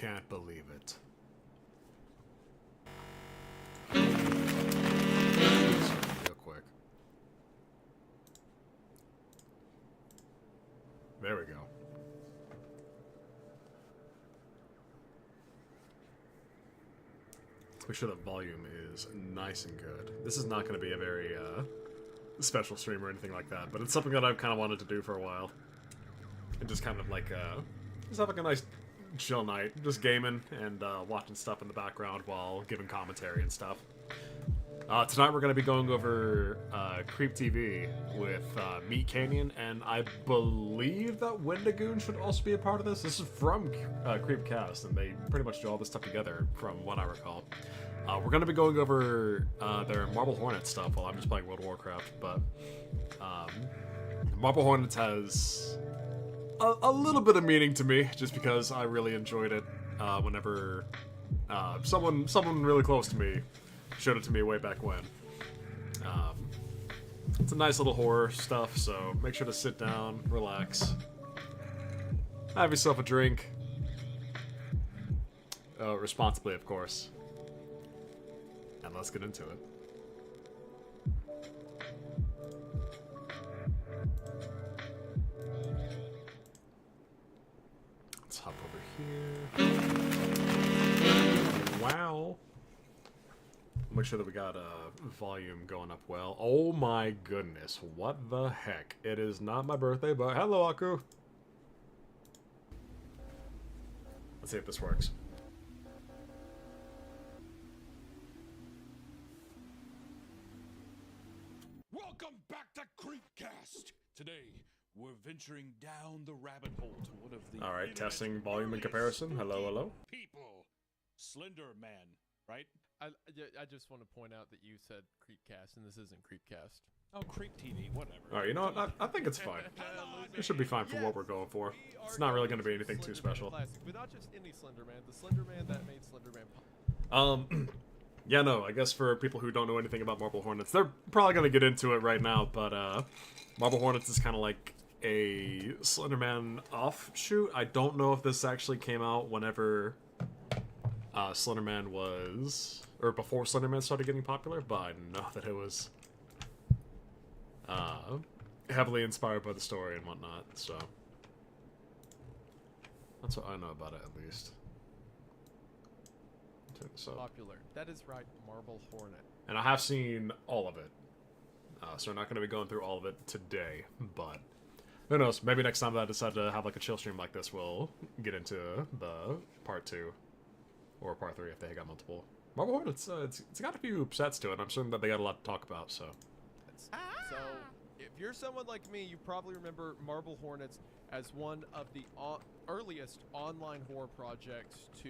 can't believe it. Real quick. There we go. Make sure that volume is nice and good. This is not going to be a very special stream or anything like that, but it's something that I've kind of wanted to do for a while. And just kind of like, just having a nice chill night, just gaming and watching stuff in the background while giving commentary and stuff. Tonight we're going to be going over Creep TV with Meat Canyon, and I believe that Wendigoon should also be a part of this. This is from Creepcast, and they pretty much do all this stuff together, from what I recall. We're going to be going over their Marble Hornet stuff while I'm just playing World of Warcraft, but Marble Hornets has a little bit of meaning to me, just because I really enjoyed it whenever someone really close to me showed it to me way back when. It's a nice little horror stuff, so make sure to sit down, relax, have yourself a drink, responsibly, of course, and let's get into it. Let's hop over here. Wow. Make sure that we got volume going up well. Oh my goodness, what the heck? It is not my birthday, but hello, Aku. Let's see if this works. Welcome back to Creepcast. Today, we're venturing down the rabbit hole to one of the... Alright, testing volume and comparison. Hello, hello. People. Slender Man, right? I just want to point out that you said Creepcast, and this isn't Creepcast. Oh, Creep TV, whatever. Alright, you know what? I think it's fine. It should be fine for what we're going for. It's not really going to be anything too special. Classic, but not just any Slender Man. The Slender Man that made Slender Man pop. Yeah, no, I guess for people who don't know anything about Marble Hornets, they're probably going to get into it right now, but Marble Hornets is kind of like a Slenderman offshoot. I don't know if this actually came out whenever Slenderman was, or before Slenderman started getting popular, but I know that it was heavily inspired by the story and whatnot, so that's what I know about it, at least. Popular. That is right, Marble Hornet. And I have seen all of it, so we're not going to be going through all of it today, but who knows, maybe next time that I decide to have like a chill stream like this, we'll get into the part 2 or part 3 if they got multiple. Marble Hornets, it's got a few sets to it. I'm certain that they got a lot to talk about, so. So, if you're someone like me, you probably remember Marble Hornets as one of the earliest online horror projects to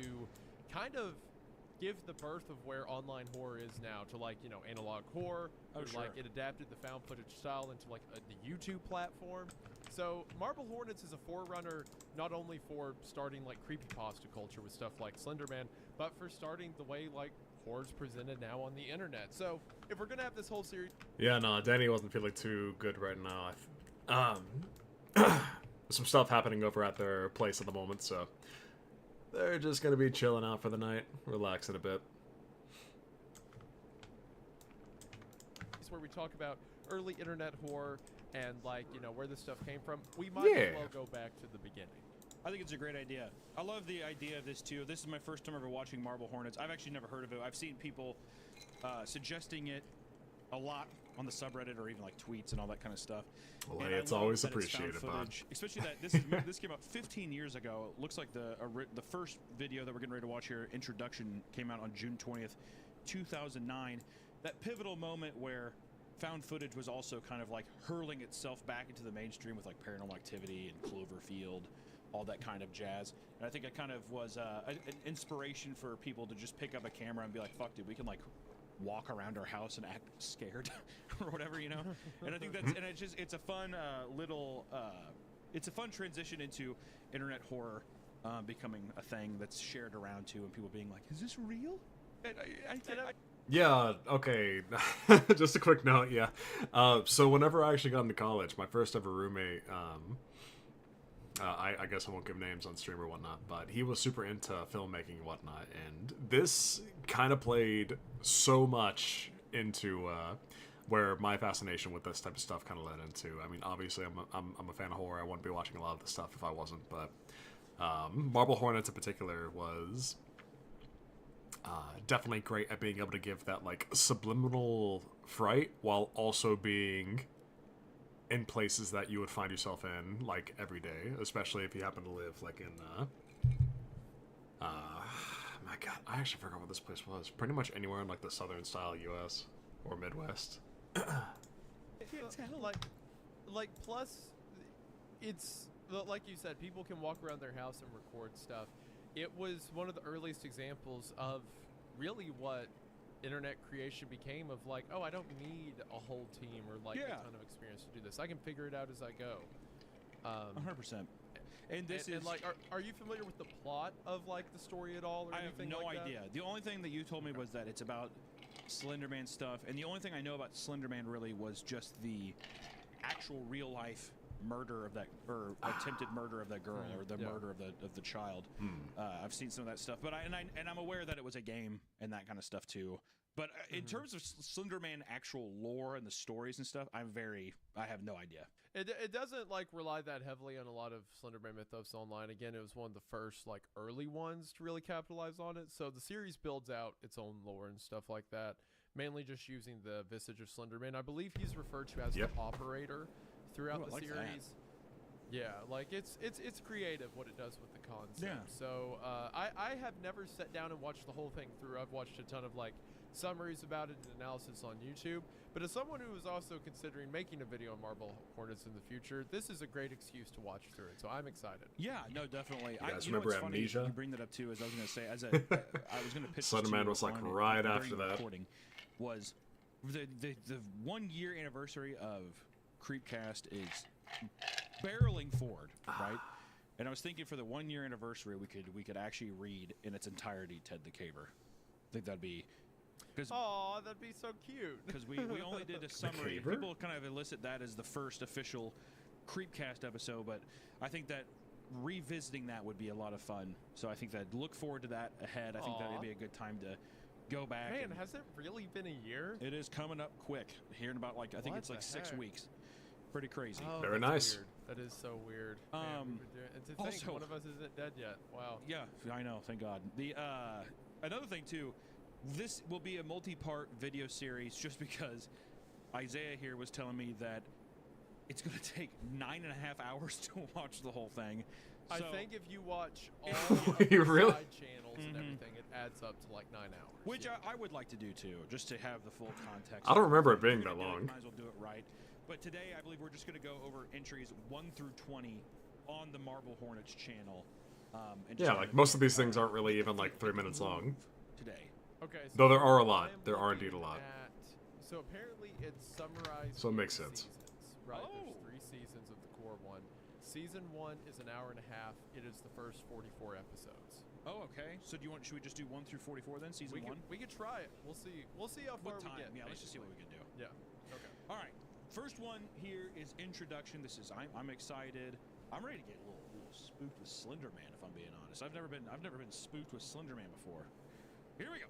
kind of give the birth of where online horror is now to, like, you know, analog horror. Like, it adapted the found footage style into, like, the YouTube platform. So, Marble Hornets is a forerunner not only for starting, like, creepypasta culture with stuff like Slenderman, but for starting the way, like, horror's presented now on the internet. So, if we're gonna have this whole series... Yeah, no, Danny wasn't feeling too good right now. There's some stuff happening over at their place at the moment, so they're just gonna be chilling out for the night, relaxing a bit. Where we talk about early internet horror and, like, you know, where this stuff came from. We might as well go back to the beginning. I think it's a great idea. I love the idea of this too. This is my first time ever watching Marble Hornets. I've actually never heard of it. I've seen people suggesting it a lot on the subreddit or even like tweets and all that kind of stuff. Well, hey, it's always appreciated, Bob. Especially that this came out 15 years ago. It looks like the first video that we're getting ready to watch here, introduction, came out on June 20th, 2009. That pivotal moment where found footage was also kind of like hurling itself back into the mainstream with like Paranormal Activity and Cloverfield, all that kind of jazz. And I think it kind of was an inspiration for people to just pick up a camera and be like, fuck, dude, we can like walk around our house and act scared or whatever, you know? And I think that's, and it's a fun it's a fun transition into internet horror becoming a thing that's shared around too, and people being like, is this real? Yeah, okay. Just a quick note, yeah. So whenever I actually got into college, my first ever roommate, I guess I won't give names on stream or whatnot, but he was super into filmmaking and whatnot, and this kind of played so much into where my fascination with this type of stuff kind of led into. I mean, obviously, I'm a fan of horror. I wouldn't be watching a lot of this stuff if I wasn't, but Marble Hornets in particular was definitely great at being able to give that like subliminal fright while also being in places that you would find yourself in like every day, especially if you happen to live like in my god, I actually forgot what this place was. Pretty much anywhere in like the southern style US or Midwest. Like plus it's like you said, people can walk around their house and record stuff. It was one of the earliest examples of really what internet creation became, of like, oh, I don't need a whole team or like a ton of experience to do this. I can figure it out as I go. 100%. And this is like, are you familiar with the plot of like the story at all or anything like that? I have no idea. The only thing that you told me was that it's about Slenderman stuff, and the only thing I know about Slenderman really was just the actual real life murder of that, or attempted murder of that girl, or the murder of the child. I've seen some of that stuff, but I'm aware that it was a game and that kind of stuff too. But in terms of Slenderman actual lore and the stories and stuff, I have no idea. It doesn't like rely that heavily on a lot of Slenderman mythos online. Again, it was one of the first like early ones to really capitalize on it. So the series builds out its own lore and stuff like that, mainly just using the visage of Slenderman. I believe he's referred to as the operator throughout the series. That. Yeah, like it's creative what it does with the concept. Yeah. So I have never sat down and watched the whole thing through. I've watched a ton of like summaries about it and analysis on YouTube. But as someone who is also considering making a video on Marble Hornets in the future, this is a great excuse to watch through it. So I'm excited. Yeah, no, definitely. You guys remember Amnesia? You bring that up too, as I was going to say, I was going to pitch Slenderman was like right after that. Recording was the 1 year anniversary of Creepcast is barreling forward, right? And I was thinking for the 1 year anniversary, we could actually read in its entirety Ted the Caver. I think that'd be. Oh, that'd be so cute. Because we only did a summary. People kind of elicit that as the first official Creepcast episode, but I think that revisiting that would be a lot of fun. So I think that look forward to that ahead. I think that would be a good time to go back. Man, has it really been a year? It is coming up quick. Here in about like I think it's like 6 weeks. Pretty crazy. Oh, very nice. Weird. That is so weird. Man, and to think also, one of us isn't dead yet. Wow. Yeah, I know. Thank God. The another thing too. This will be a multi-part video series just because Isaiah here was telling me that it's going to take 9.5 hours to watch the whole thing. I So, think if you watch all of the really? side channels and everything, it adds up to like 9 hours. which I would like to do too, just to have the full context. I don't remember it If we're being gonna that do it, long. Might as well do it right. But today, I believe we're just going to go over entries 1 through 20 on the Marble Hornets channel. And just Yeah, kind like of, most of these things aren't really even like 3 minutes long. today. Okay. Though there are a lot. I am There are looking indeed a lot. so apparently it's summarized. So it makes in sense. Seasons, right? Oh. There's 3 seasons of the core one. Season 1 is an hour and a half. It is the first 44 episodes. Oh, okay. So should we just do 1 through 44 then? Season 1? We could try it. We'll see. We'll see how far What time? we get. Yeah, let's just see what we can do. Yeah. Okay. All right. First one here is introduction. This is I'm excited. I'm ready to get a little spooked with Slenderman, if I'm being honest. I've never been spooked with Slenderman before. Here we go.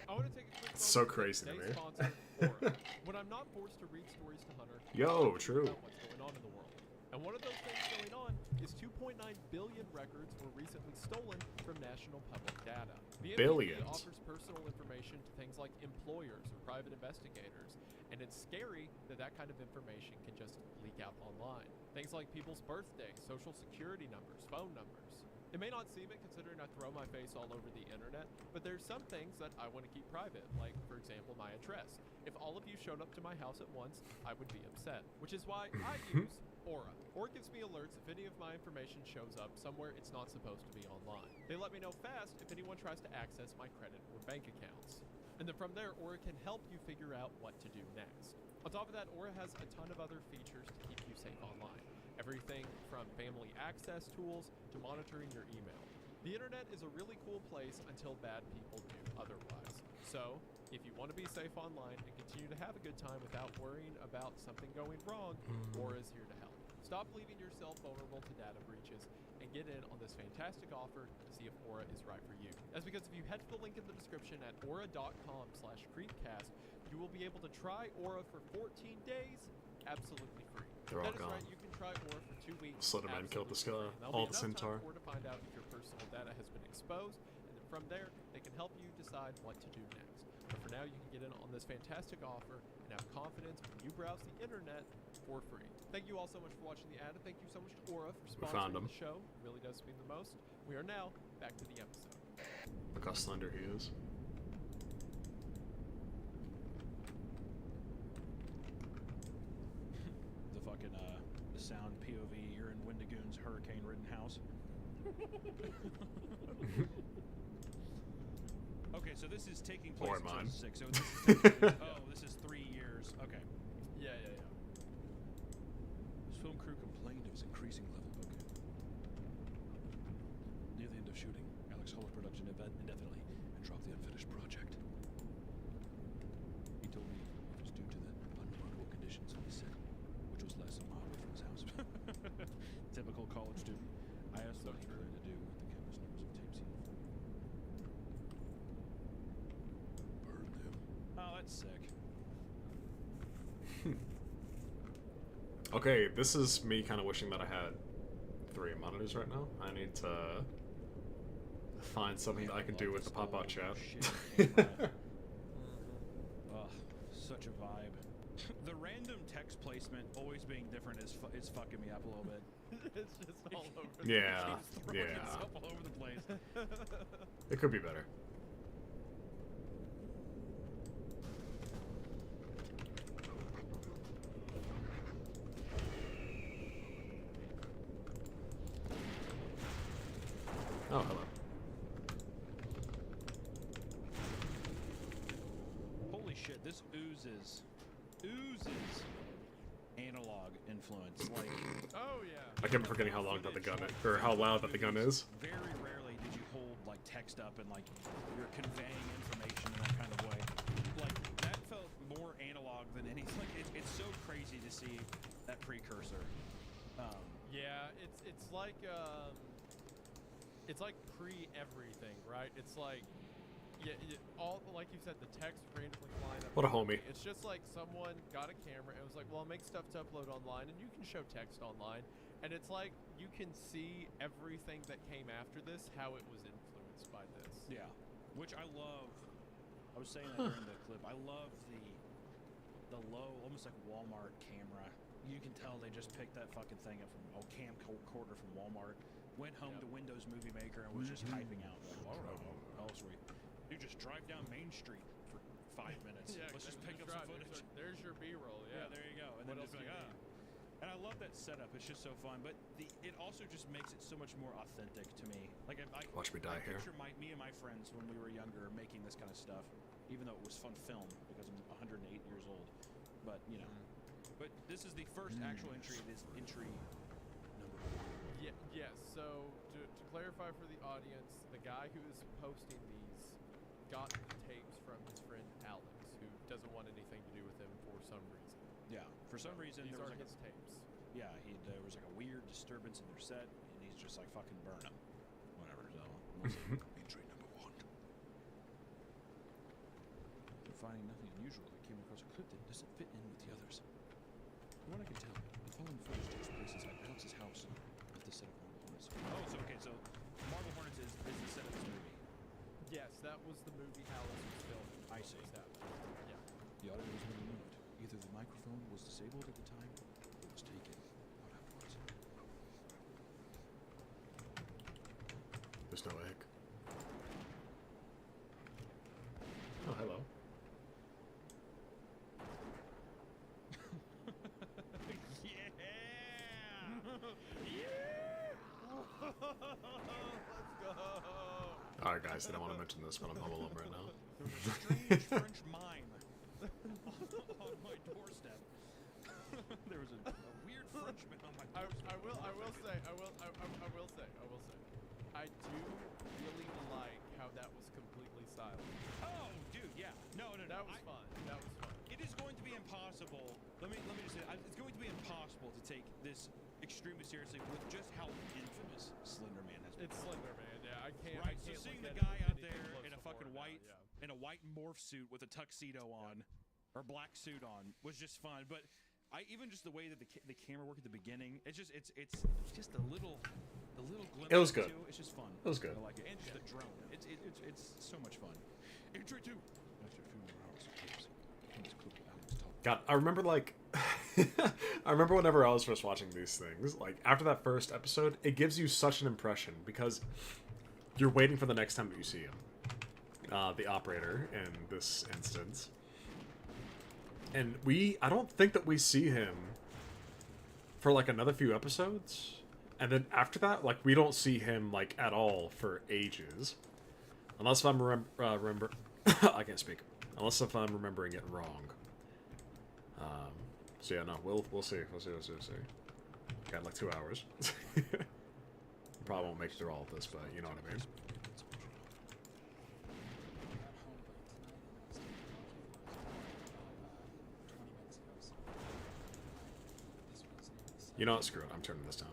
I want to take a quick It's so moment crazy to today's me. sponsor, Aura. When I'm not forced to read stories to Hunter, Yo, I can true. figure out what's going on in the world. And one of those things going on is 2.9 billion records were recently stolen from national public data. The NPD Billions. offers personal information to things like employers or private investigators, and it's scary that that kind of information can just leak out online. Things like people's birthdays, social security numbers, phone numbers. It may not seem it considering I throw my face all over the internet, but there's some things that I want to keep private, like, for example, my address. If all of you showed up to my house at once, I would be upset, which is why I use Aura. Aura gives me alerts if any of my information shows up somewhere it's not supposed to be online. They let me know fast if anyone tries to access my credit or bank accounts. And then from there, Aura can help you figure out what to do next. On top of that, Aura has a ton of other features to keep you safe online. Everything from family access tools to monitoring your email. The internet is a really cool place until bad people do otherwise. So, if you want to be safe online and continue to have a good time without worrying about something going wrong, Aura is here to help. Stop leaving yourself vulnerable to data breaches and get in on this fantastic offer to see if Aura is right for you. That's because if you head to the link in the description at aura.com/creepcast, you will be able to try Aura for 14 days absolutely free. They're all That is gone. right, you can try Aura for 2 weeks. Slenderman killed the absolutely free. skull, And that'll all be the enough centaur. time for Aura to find out if your personal data has been exposed, and then from there, they can help you decide what to do next. But for now, you can get in on this fantastic offer and have confidence when you browse the internet for free. Thank you all so much for watching the ad, and thank you so much to Aura for found sponsoring him. the show. It really does mean the most. We are now back to the episode. Look how slender he is. The fucking the sound POV. You're in Wendigoon's hurricane-ridden house. Okay, so this is taking place Or in mine. 2006. So this is taking, oh, this is 3 years. Okay. Yeah. His film crew complained of his increasing level. Okay. Near the end of shooting, Alex halted production indefinitely and dropped the unfinished project. He told me it was due to the unremarkable conditions on the set, which was less than a mile away from his house. Typical college student. I asked what he planned to do with the countless numbers of tapes he had filmed. Burn them. Oh, that's sick. Okay, this is me kind of wishing that I had 3 monitors right now. I need to find something that I can do with the pop-out chat. Ugh, such a vibe. The random text placement always being different is fucking me up a little bit. It's just all over. Yeah, It's throwing yeah. itself all over the place. It could be better. Oh, hello. Holy shit, this oozes analog influence. Like, Oh yeah. I keep forgetting how long that the gun is, or how loud that the gun is. very rarely did you hold like text up and like you're conveying information in that kind of way. Like that felt more analog than anything. Like it's so crazy to see that precursor. Yeah, it's like pre everything, right? It's like all like you said, the text randomly flying up. What a homie. It's just like someone got a camera and was like, well, I'll make stuff to upload online, and you can show text online, and it's like you can see everything that came after this, how it was influenced by this. Yeah, which I love. I was saying that during the clip. I love the low, almost like Walmart camera. You can tell they just picked that fucking thing up from camcorder from Walmart. Went home to Windows Movie Maker and was just typing out. Like, oh, sweet. You just drive down Main Street for 5 minutes. Yeah, Let's just pick up some footage. There's your B-roll. Yeah, there you go. And What then just else be do like, you need? And I love that setup. It's just so fun. But it also just makes it so much more authentic to me. Like I Watch me die here. picture me and my friends when we were younger making this kind of stuff, even though it was fun film because I'm 108 years old. But you know, but this is the first actual entry. This entry number 1. Yes. So to clarify for the audience, the guy who is posting these got the tapes from his friend Alex, who doesn't want anything to do with him for some reason. Yeah, for some reason These there are was like his tapes. there was like a weird disturbance in their set, and he's just like fucking burn them, whatever. So entry number 1. Finding nothing unusual, I came across a clip that doesn't fit in with the others. From what I can tell, the following footage takes place inside Alex's house at the set of Marble Hornets. Oh, so okay, so Marble Hornets is the set of this movie. Yes, that was the movie Alex was filming. I see. Yeah. The audio was never moved. Either the microphone was disabled at the time, or was taken out afterwards. There's no egg. Oh, hello. Let's go. Alright, guys, I don't want to mention this, but I'm home alone right now. Strange French mime on my doorstep. There was a weird Frenchman on my doorstep. I will say, I do really like how that was completely silent. Oh, dude, yeah. No. That was fun. That was fun. It is going to be impossible. Let me just say, it's going to be impossible to take this extremely seriously with just how infamous Slender Man has become. It's Slender Man. Yeah, I can't. Right, I so can't seeing look the at guy out anything there close in a to fucking Hornet white, now, in a white morph suit with a tuxedo on, or black suit on, was just fun. But even just the way that the camera work at the beginning, it's just the little glimpse. It was good. It's just fun. It was good. I like it, and just the drone. It's so much fun. Entry 2. After a few more hours of tapes, Ken's cooked Alan's top. God, I remember like, I remember whenever I was first watching these things, like after that first episode, it gives you such an impression because you're waiting for the next time that you see him, the operator in this instance, and I don't think that we see him for like another few episodes, and then after that, like we don't see him like at all for ages, unless if I'm remember, I can't speak, unless if I'm remembering it wrong. So yeah, no, we'll see. We'll see. Got like 2 hours. Probably won't make it through all of this, but you know what I mean. You know what? Screw it. I'm turning this down.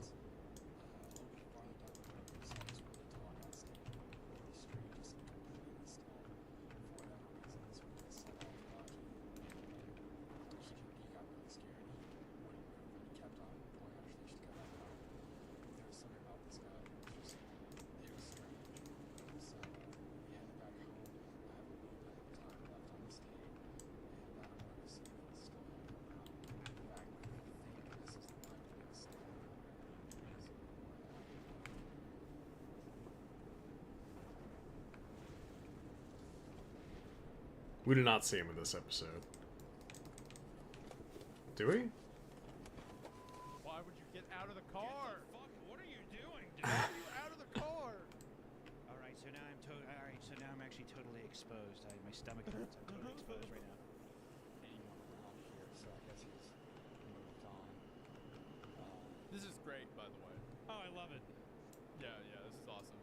We do not see him in this episode. Do we? Why would you get out of the car? Fuck, what are you doing, dude? Why are you out of the car? All right, so now I'm actually totally exposed. My stomach hurts. I'm totally exposed right now. This is great, by the way. Oh, I love it. Yeah, this is awesome.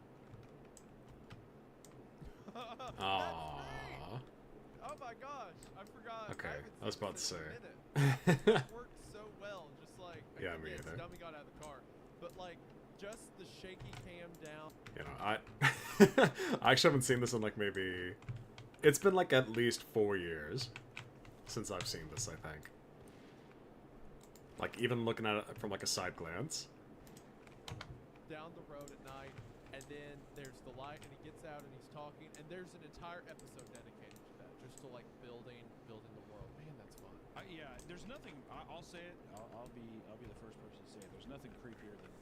Aww. Oh my gosh, I forgot. Okay, I I was about to say. It worked so well, just like Yeah, me yes, either. Dummy got out of the car, but like just the shaky cam down. You know, I actually haven't seen this in like maybe, it's been like at least 4 years since I've seen this, I think. Like even looking at it from like a side glance. Down the road at night, and then there's the light, and he gets out and he's talking, and there's an entire episode dedicated to that, just to like building the world. Man, that's fun. Yeah, there's nothing. I'll say it. I'll be the first person to say it. There's nothing creepier than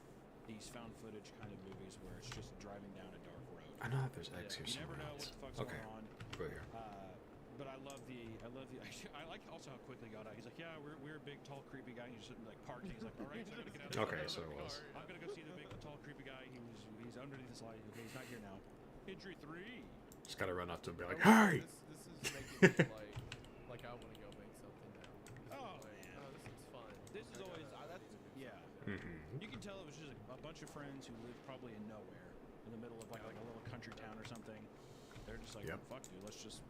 these found footage kind of movies where it's just driving down a dark road. I know that there's eggs here You never somewhere know what else. the fuck's Okay, going on. go here. But I love the. I like also how quickly he got out. He's like, yeah, we're a big, tall, creepy guy. He's just like parked. He's like, all right, so I gotta get out. Okay, so it was. I'm gonna go see the big, tall, creepy guy. He's underneath this light. Okay, he's not here now. Entry 3. Just gotta run up to him and be like, I hey! wish This is making me like I want to go make something now. Oh, Like, man. oh, this is fun. This is always yeah. Mm-hmm. You can tell it was just a bunch of friends who live probably in nowhere, in the middle of like a little country town or something. They're just like, Yep. fuck, dude, let's just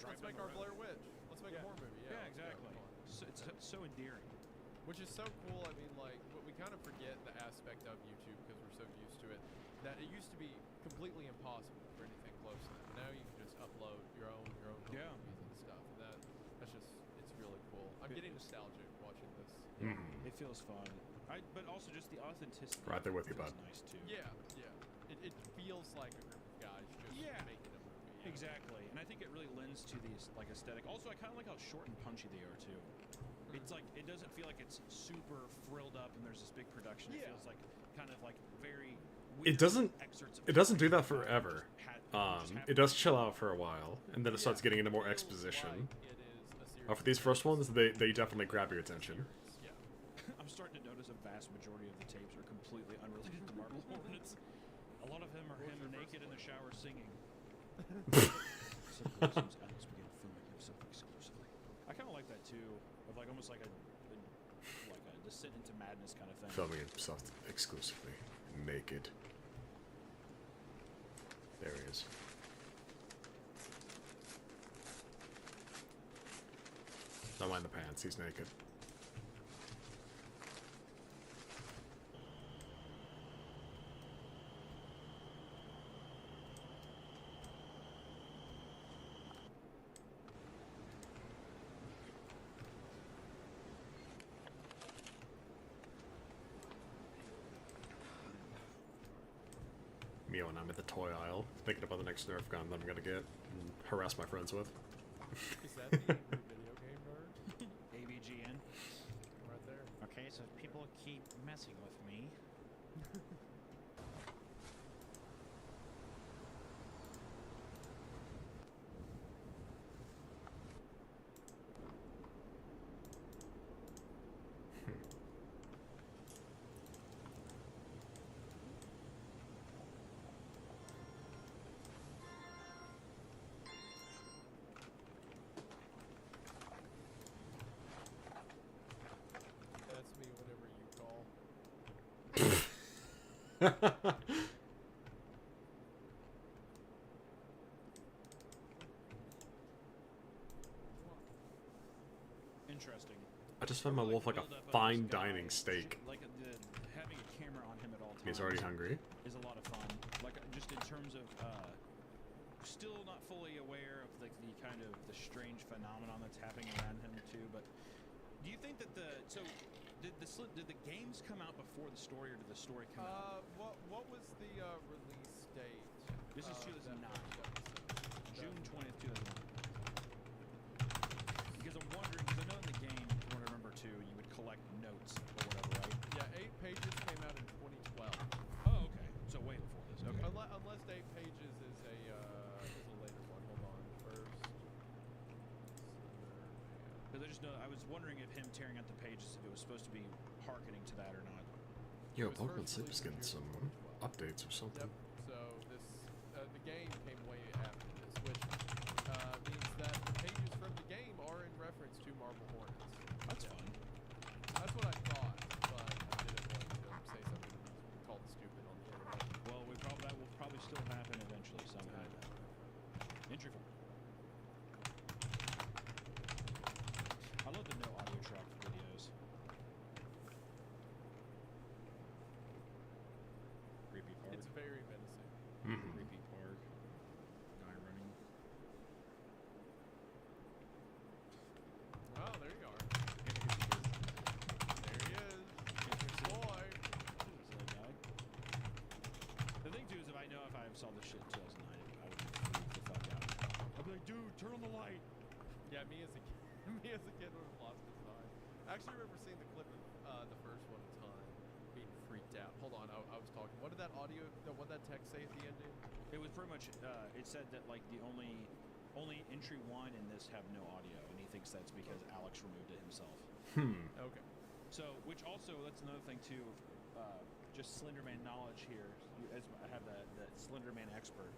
drive Let's make down our the road. Blair Witch. Let's make a horror movie. Yeah, let's go. exactly. Come on. So, it's so endearing. Which is so cool. I mean, like, we kind of forget the aspect of YouTube because we're so used to it. That it used to be completely impossible for anything close to that. Now you can just upload your own Yeah. movies and stuff. And that's just, it's really cool. I'm getting nostalgic watching this. Mm-hmm. It feels fun. But also just the authenticity. Right there with you, feels bud. Nice too. Yeah. It feels like a group of guys just Yeah. making a movie. you know? Exactly, and I think it really lends to the like aesthetic. Also, I kind of like how short and punchy they are too. It's like it doesn't feel like it's super frilled up and there's this big production. It Yeah. feels like kind of like very. It weird doesn't. excerpts of It doesn't do that time forever. just happen It does to chill be- out for a while, and then it starts getting into more exposition. Like it is a series For these first ones, they definitely grab your attention. Yeah. I'm starting to notice a vast majority of the tapes are completely unrelated to Marble Hornets. A lot of them are him naked in the shower singing. Symposiums Alice began filming himself exclusively. I kind of like that too, of like almost like a descent into madness kind of thing. Filming himself exclusively naked. There he is. Don't mind the pants, he's naked. Me when I'm at the toy aisle, thinking about the next Nerf gun that I'm gonna get and harass my friends with. Is that the video game nerd? AVGN. Right there. Okay, so people keep messing with me. That's me whenever you call. Interesting. I just fed my wolf like a fine dining steak. Like having a camera on him at all times. He's already hungry. Is a lot of fun. Like just in terms of still not fully aware of like the kind of the strange phenomenon that's happening around him too. But do you think that did the games come out before the story, or did the story come out? What was the release date? This is 2009. June 20th, 2009. Because I'm wondering, because I know in the game, from what I remember too, you would collect notes or whatever, right? Yeah, 8 Pages came out in 2012. Oh, okay. So way before this. Okay. Unless 8 Pages is a later one. Hold on. First. Because I just know, I was wondering if him tearing out the pages, if it was supposed to be hearkening to that or not. Yo, It was Pokemon first Sleep is released in getting June some 2012. updates or something. Yep. So this the game came way after this, which means that the pages from the game are in reference to Marble Hornets. That's fun. That's what I thought, but I didn't want to say something and be called stupid on the internet. Well, that will probably still happen eventually somehow. Entry form. I love the no audio track videos. Creepy park. It's very menacing. Mm-hmm. Creepy park. Guy running. Oh, there you are. There There he is. Boy. Silly guy. The thing too is, if I saw this shit in 2009, I would freak the fuck out. I'd be like, dude, turn on the light. Yeah, me as a kid would have lost his mind. I actually remember seeing the clip of the first one time, being freaked out. Hold on, I was talking. What did that what did that text say at the end, dude? It was pretty much. It said that like the only entry 1 in this have no audio, and he thinks that's because Alex removed it himself. Okay. So, which also that's another thing too. Just Slenderman knowledge here. As I have the Slenderman expert.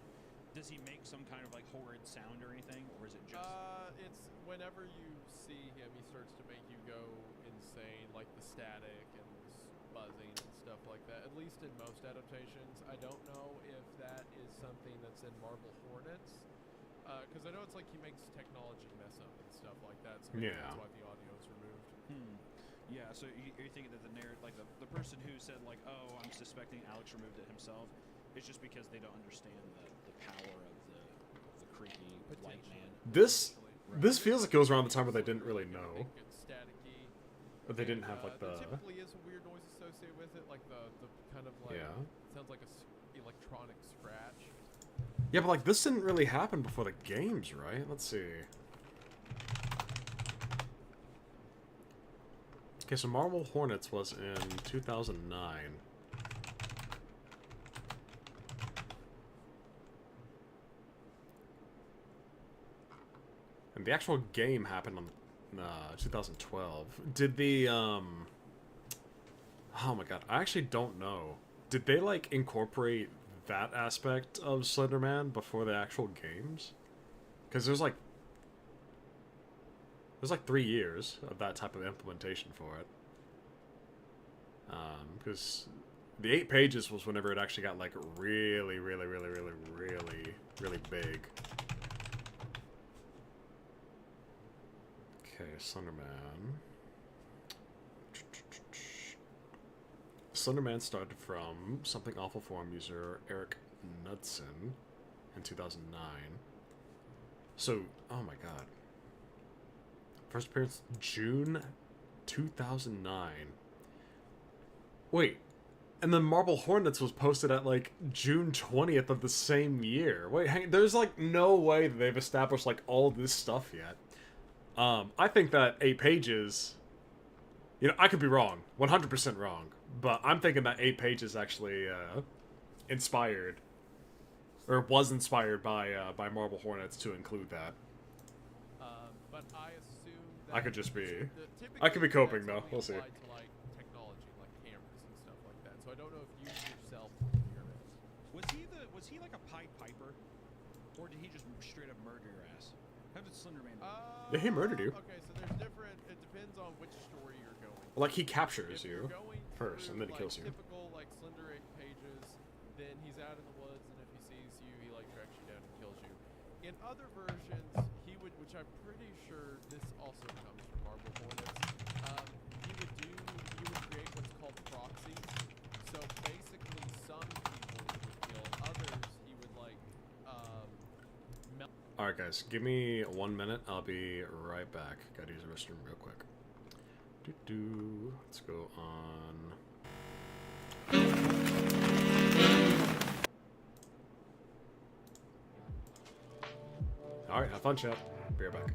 Does he make some kind of like horrid sound or anything, or is it just? It's whenever you see him, he starts to make you go insane, like the static and buzzing and stuff like that. At least in most adaptations. I don't know if that is something that's in Marble Hornets, because I know it's like he makes technology mess up and stuff like that. So maybe Yeah. that's why the audio is removed. Yeah. So you're thinking that the narrative, like the person who said like, oh, I'm suspecting Alex removed it himself. It's just because they don't understand the power of the creepy white man. This feels like it was around the time where they didn't really know. Make it staticky. But they didn't have like There the. typically is a weird noise associated with it, like the kind of like Yeah. sounds like a electronic scratch. Yeah, but like this didn't really happen before the games, right? Let's see. Okay, so Marble Hornets was in 2009. And the actual game happened on 2012. Did the oh my god, I actually don't know. Did they like incorporate that aspect of Slenderman before the actual games? Because there's like 3 years of that type of implementation for it. Because the 8 Pages was whenever it actually got like really big. Okay, Slenderman. Slenderman started from Something Awful Forum user Eric Knudsen in 2009. So, oh my god. First appearance June 2009. Wait. And then Marble Hornets was posted at like June 20th of the same year. Wait, hang, there's like no way that they've established like all this stuff yet. I think that 8 pages, you know, I could be wrong, 100% wrong, but I'm thinking that 8 pages actually inspired, or was inspired by Marble Hornets to include that. But I assume that I could just be, typically I could be coping that's though. only We'll see. applied to like technology, like cameras and stuff like that. So I don't know if you yourself hear it. Was he like a Pied Piper, or did he just straight up murder your ass? How did Slenderman? Yeah, he murdered you. Okay, so there's different. It depends on which story you're going. Like he captures If you're you going first, and then he through, kills you. Typical like Slender 8 pages, then he's out in the woods, and if he sees you, he like tracks you down and kills you. In other versions, he would, which I'm pretty sure this also comes from Marble Hornets. You would create what's called proxies. So basically, some people he would kill, others he would like melt. Alright guys, give me 1 minute, I'll be right back. Gotta use the restroom real quick. Let's go on. Alright, have fun, chat. Be right back.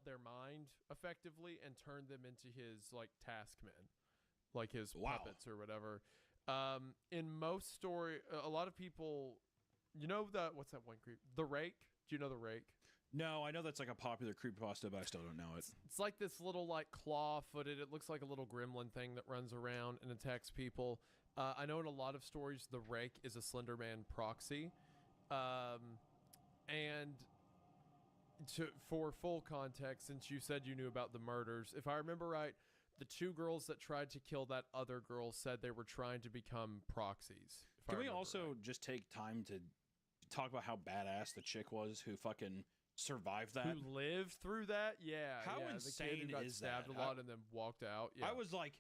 their mind effectively and turned them into his like taskmen, like his Wow. puppets or whatever. In most story, a lot of people, what's that one creep? The Rake. Do you know the Rake? No, I know that's like a popular creepypasta, but I still don't know it. It's like this little like claw-footed. It looks like a little gremlin thing that runs around and attacks people. I know in a lot of stories, the Rake is a Slender Man proxy, and for full context, since you said you knew about the murders, if I remember right, the 2 girls that tried to kill that other girl said they were trying to become proxies. Can we also just take time to talk about how badass the chick was who fucking survived that? Who lived through that? Yeah. How the insane kid who got is stabbed that? a lot and then walked out. Yeah. I was like,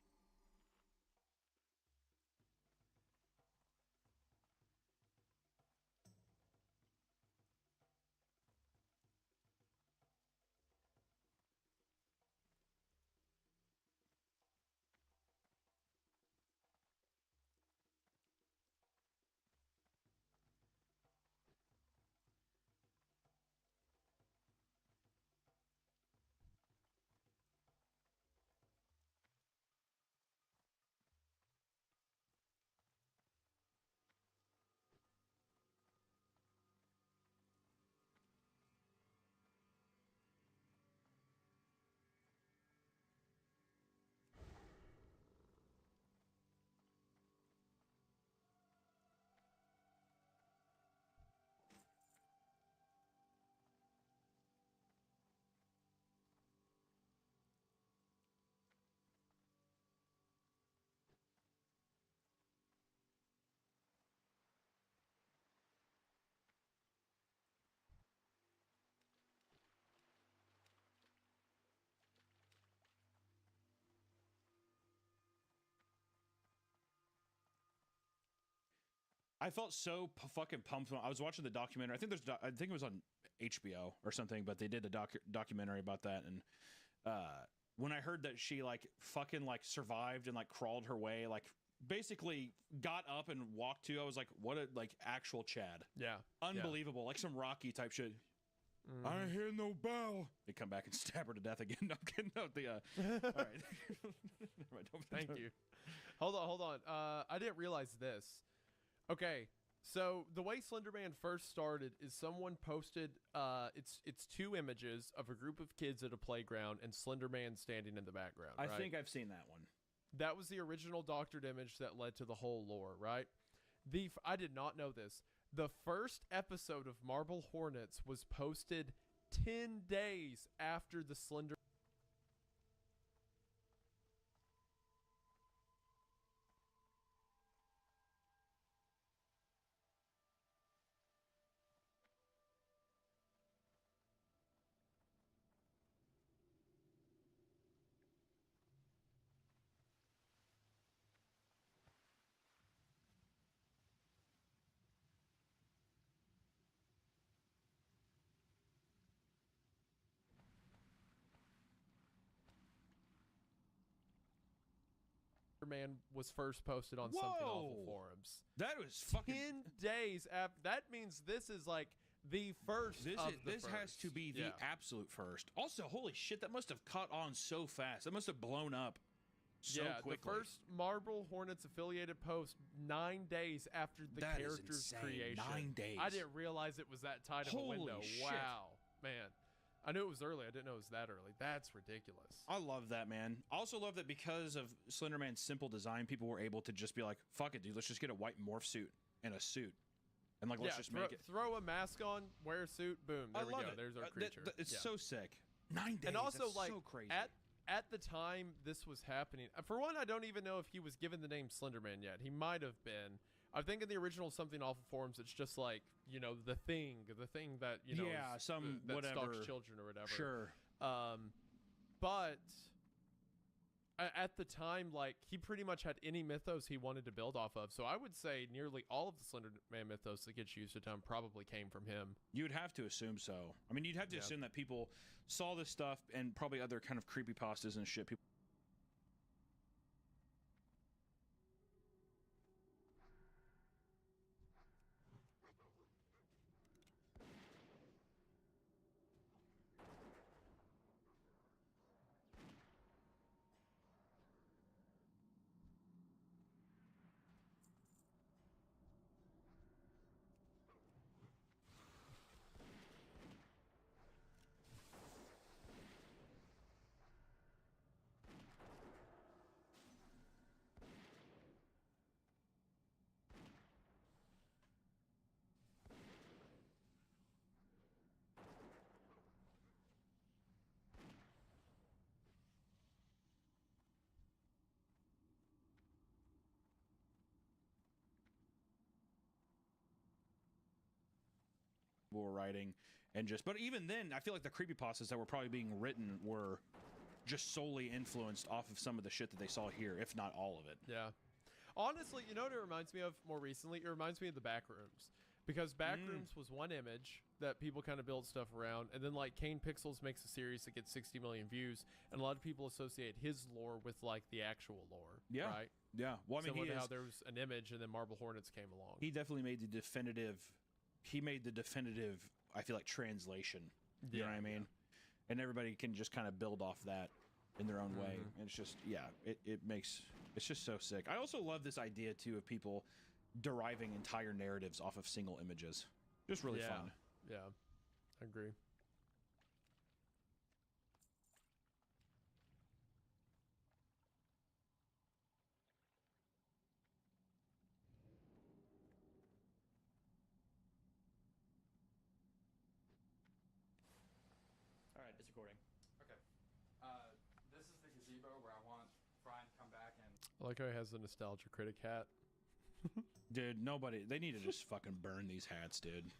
I felt so fucking pumped when I was watching the documentary. I think it was on HBO or something, but they did a documentary about that. And when I heard that she like fucking like survived and like crawled her way, like basically got up and walked to, I was like, what a like actual Chad. Yeah. Unbelievable. Like some Rocky type shit. I hear no bell. They come back and stab her to death again. No, I'm kidding. No, all right. Never mind. Thank you. Hold on. I didn't realize this. Okay, so the way Slenderman first started is someone posted it's 2 images of a group of kids at a playground and Slenderman standing in the background. I right? think I've seen that one. That was the original doctored image that led to the whole lore, right? I did not know this. The first episode of Marble Hornets was posted 10 days after the Slender Man was first posted on Something Awful forums. That was fucking 10 days after. That means this is like the first. This has to be the absolute first. Also, holy shit, that must have caught on so fast. That must have blown up so quickly. The first Marble Hornets affiliated post 9 days after the character's creation. 9 days. I didn't realize it was that tight of a window. Shit. Wow, man. I knew it was early. I didn't know it was that early. That's ridiculous. I love that, man. I also love that because of Slenderman's simple design, people were able to just be like, fuck it, dude, let's just get a white morph suit and a suit. And like, let's just make it. Throw a mask on, wear a suit, boom. There we go. There's our creature. It's so sick. 9 days. And also, that's like, so crazy. at the time this was happening, for one, I don't even know if he was given the name Slenderman yet. He might have been. I think in the original Something Awful forums, it's just like, you know, the thing that, you know, that whatever stalks children or whatever. Sure. But at the time, like, he pretty much had any mythos he wanted to build off of. So I would say nearly all of the Slenderman mythos that gets used at the time probably came from him. You'd have to assume so. I mean, you'd have to assume that people saw this stuff and probably other kind of creepypastas and shit. People were writing, and just. But even then, I feel like the creepypastas that were probably being written were just solely influenced off of some of the shit that they saw here, if not all of it. Yeah. Honestly, you know what it reminds me of more recently? It reminds me of the Backrooms. Because Backrooms was one image that people kind of build stuff around, and then like Kane Pixels makes a series that gets 60 million views, and a lot of people associate his lore with like the actual lore. Yeah. Right? Yeah. Well, I mean, Similar to how there was an image, and then Marble Hornets came along. He definitely made the definitive. He made the definitive. I feel like translation. You know what I mean? And everybody can just kind of build off that in their own way, and it's just it's just so sick. I also love this idea too of people deriving entire narratives off of single images. Just really fun. Yeah, I agree. All right, it's recording. Okay. This is the gazebo where I want Brian to come back and... I like how he has the nostalgia critic hat. Dude, they need to just fucking burn these hats, dude.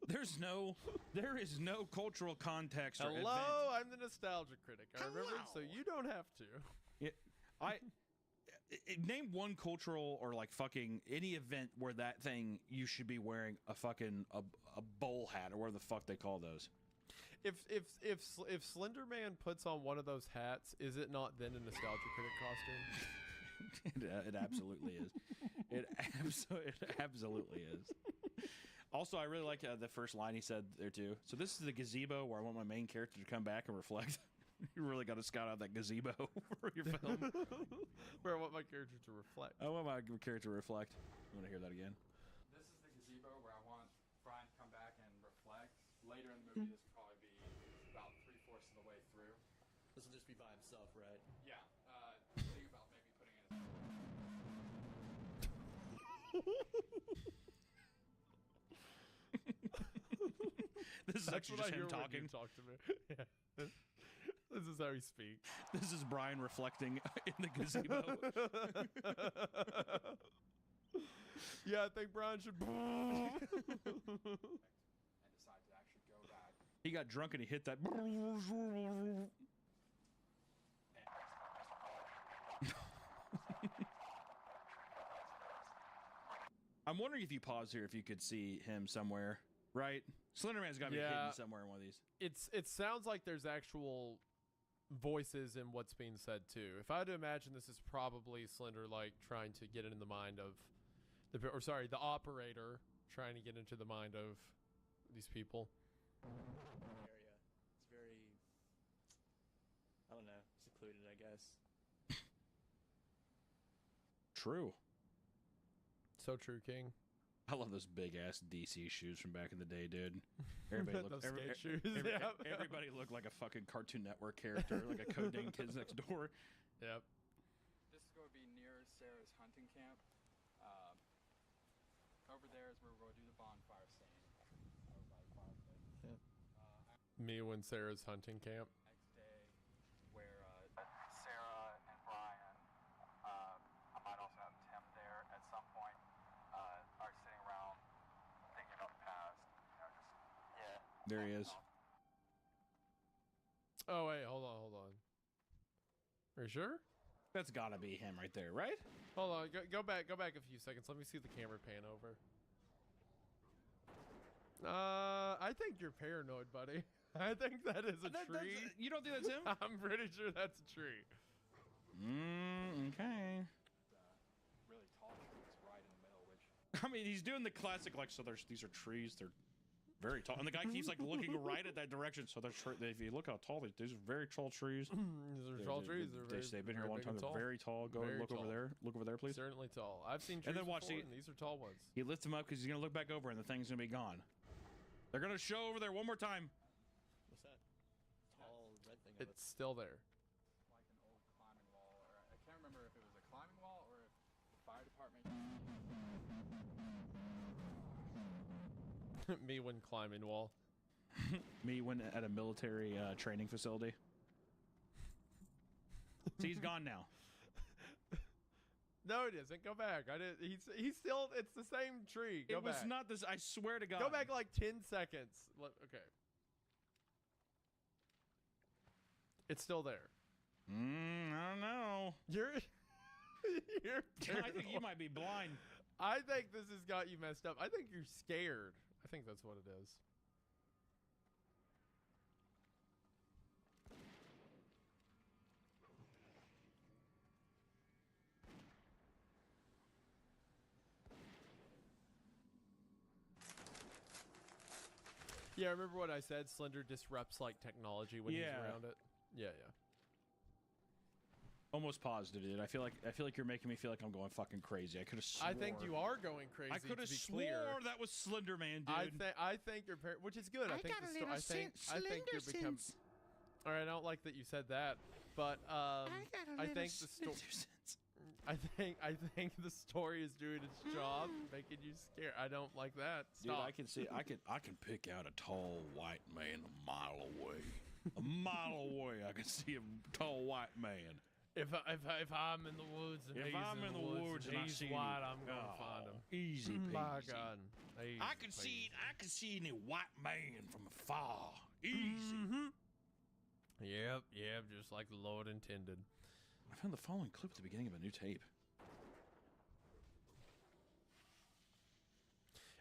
there is no cultural context. Hello, or event. I'm the nostalgia critic. I remembered, so you don't have to. Name one cultural or like fucking any event where that thing you should be wearing a fucking a bowl hat or whatever the fuck they call those. If Slender Man puts on one of those hats, is it not then a nostalgia critic costume? It absolutely is. It absolutely is. Also, I really like the first line he said there too. So this is the gazebo where I want my main character to come back and reflect. You really got to scout out that gazebo for your film. Where I want my character to reflect. I want my character to reflect. I want to hear that again. This is the gazebo where I want Brian to come back and reflect. Later in the movie, this will probably be about 3/4 of the way through. This will just be by himself, right? Yeah. Think about maybe putting in This is actually just him talking. When you talk to me. Yeah. This is how he speaks. This is Brian reflecting in the gazebo. Yeah, I think Brian should. and decide to actually go back. He got drunk and he hit that. I'm wondering if you pause here, if you could see him somewhere, right? Slenderman's got to be hidden somewhere in one of these. It sounds like there's actual voices in what's being said too. If I had to imagine, this is probably Slender like trying to get in the mind of the operator trying to get into the mind of these people. Area. It's very, I don't know, secluded, I guess. True. So true, King. I love those big ass DC shoes from back in the day, dude. Everybody Those skate shoes. Yeah. Everybody looked like a fucking Cartoon Network character, like a Code Name Kids Next Door. Yep. This is going to be near Sarah's hunting camp. Over there is where we're going to do the bonfire scene. Over by the fireplace. Me when Sarah's hunting camp. Next day, where Sarah and Brian, I might also have Tim there at some point, are sitting around thinking about the past. There he is. Oh wait, hold on. Are you sure? That's gotta be him right there, right? Hold on, go back a few seconds. Let me see the camera pan over. I think you're paranoid, buddy. I think that is a tree. You don't think that's him? I'm pretty sure that's a tree. Okay. Really tall trees right in the middle, which I mean, he's doing the classic, like, so these are trees, they're very tall. And the guy keeps, like, looking right at that direction. So if you look how tall, these are very tall trees. These are tall trees. They've been here a long time. They're very tall. Go and look over there. Look over there, please. Certainly tall. I've seen trees then watch before, and these are tall ones. He lifts them up because he's going to look back over and the thing's going to be gone. They're going to show over there one more time. What's that? Tall red thing. It's still there. like an old climbing wall, or I can't remember if it was a climbing wall or if the fire department. Me when climbing wall. Me when at a military training facility. See, he's gone now. No, it isn't. Go back. I didn't. He's still. It's the same tree. Go It was back. not this. I swear to God. Go back like 10 seconds. Okay. It's still there. I don't know. You're. You're. I think you might be blind. I think this has got you messed up. I think you're scared. I think that's what it is. Yeah, remember what I said? Slender disrupts like technology when he's around it. Yeah. Almost positive, dude. I feel like you're making me feel like I'm going fucking crazy. I could have swore. I think you are going crazy. I could have swore that was Slender Man, dude. I think you're which is good. I think I think you're becoming. All right, I don't like that you said that, but I think the story. I think the story is doing its job, making you scared. I don't like that. Stop. Dude, I can see. I can pick out a tall white man a mile away. A mile away, I can see a tall white man. If I'm in the woods and he's in the woods and he's white, I'm gonna find him. Easy peasy. My God. I can see any white man from afar. Easy. Yep, just like the Lord intended. I found the following clip at the beginning of a new tape.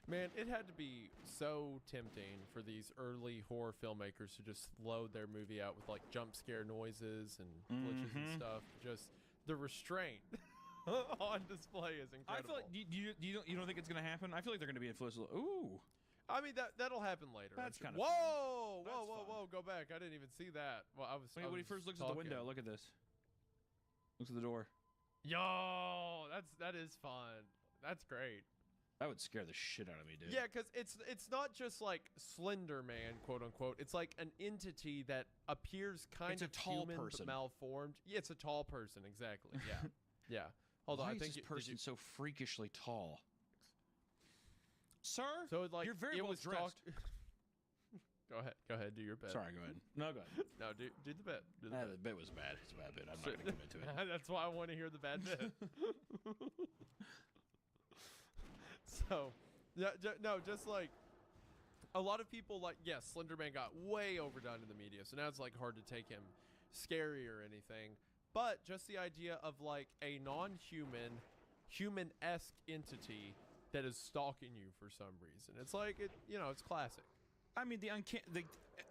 Man, it had to be so tempting for these early horror filmmakers to just load their movie out with like jump scare noises and glitches and stuff. Just the restraint on display is incredible. I feel like you don't think it's gonna happen? I feel like they're gonna be influenced. Ooh. I mean that'll happen later. That's kind of whoa! Go back! I didn't even see that. Well, I was. When he first looks at the window, look at this. Looks at the door. Yo, that is fun. That's great. That would scare the shit out of me, dude. Yeah, because it's not just like Slender Man, quote unquote. It's like an entity that appears kind of tall human person. but malformed. Yeah, it's a tall person, exactly. Yeah, yeah. Hold on, Why I is think this person so freakishly tall? Sir, so like you're very well dressed. Go ahead, do your bit. Sorry, go ahead. No, go ahead. No, do the bit. Do the The bit. bit was bad. It's a bad bit. I'm not going to commit to it. That's why I want to hear the bad bit. So, yeah, no, just like a lot of people like, yes, Slender Man got way overdone in the media, so now it's like hard to take him scary or anything. But just the idea of like a non-human, human-esque entity that is stalking you for some reason. It's like it's classic. I mean, the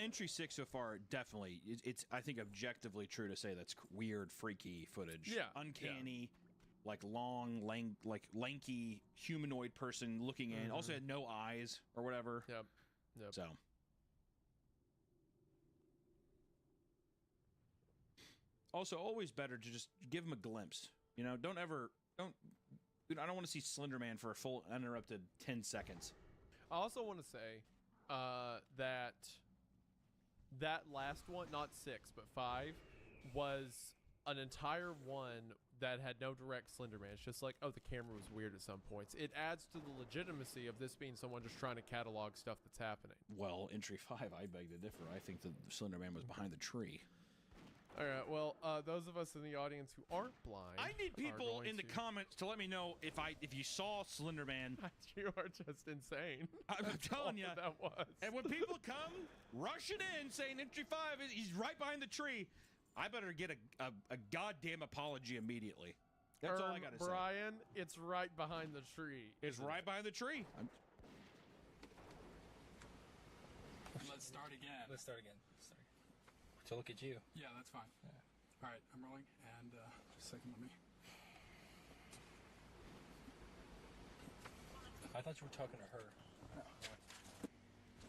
entry 6 so far definitely it's I think objectively true to say that's weird, freaky footage. Yeah, uncanny, like long, lanky humanoid person looking in. Also had no eyes or whatever. Yep. So. Also, always better to just give him a glimpse. You know, don't. I don't want to see Slender Man for a full uninterrupted 10 seconds. I also want to say that last one, not 6, but 5, was an entire one that had no direct Slender Man. It's just like, oh, the camera was weird at some points. It adds to the legitimacy of this being someone just trying to catalog stuff that's happening. Well, entry 5, I beg to differ. I think that the Slender Man was behind the tree. All right, well, those of us in the audience who aren't blind, I need people in the comments to let me know if you saw Slender Man. You are just insane. I'm telling you, that was. And when people come rushing in saying entry 5, he's right behind the tree, I better get a goddamn apology immediately. That's all I gotta say. Brian, it's right behind the tree. It's right behind the tree. Let's start again. Let's start again. To look at you. Yeah, that's fine. Yeah. All right, I'm rolling, and just a second, let me. I thought you were talking to her. Oh.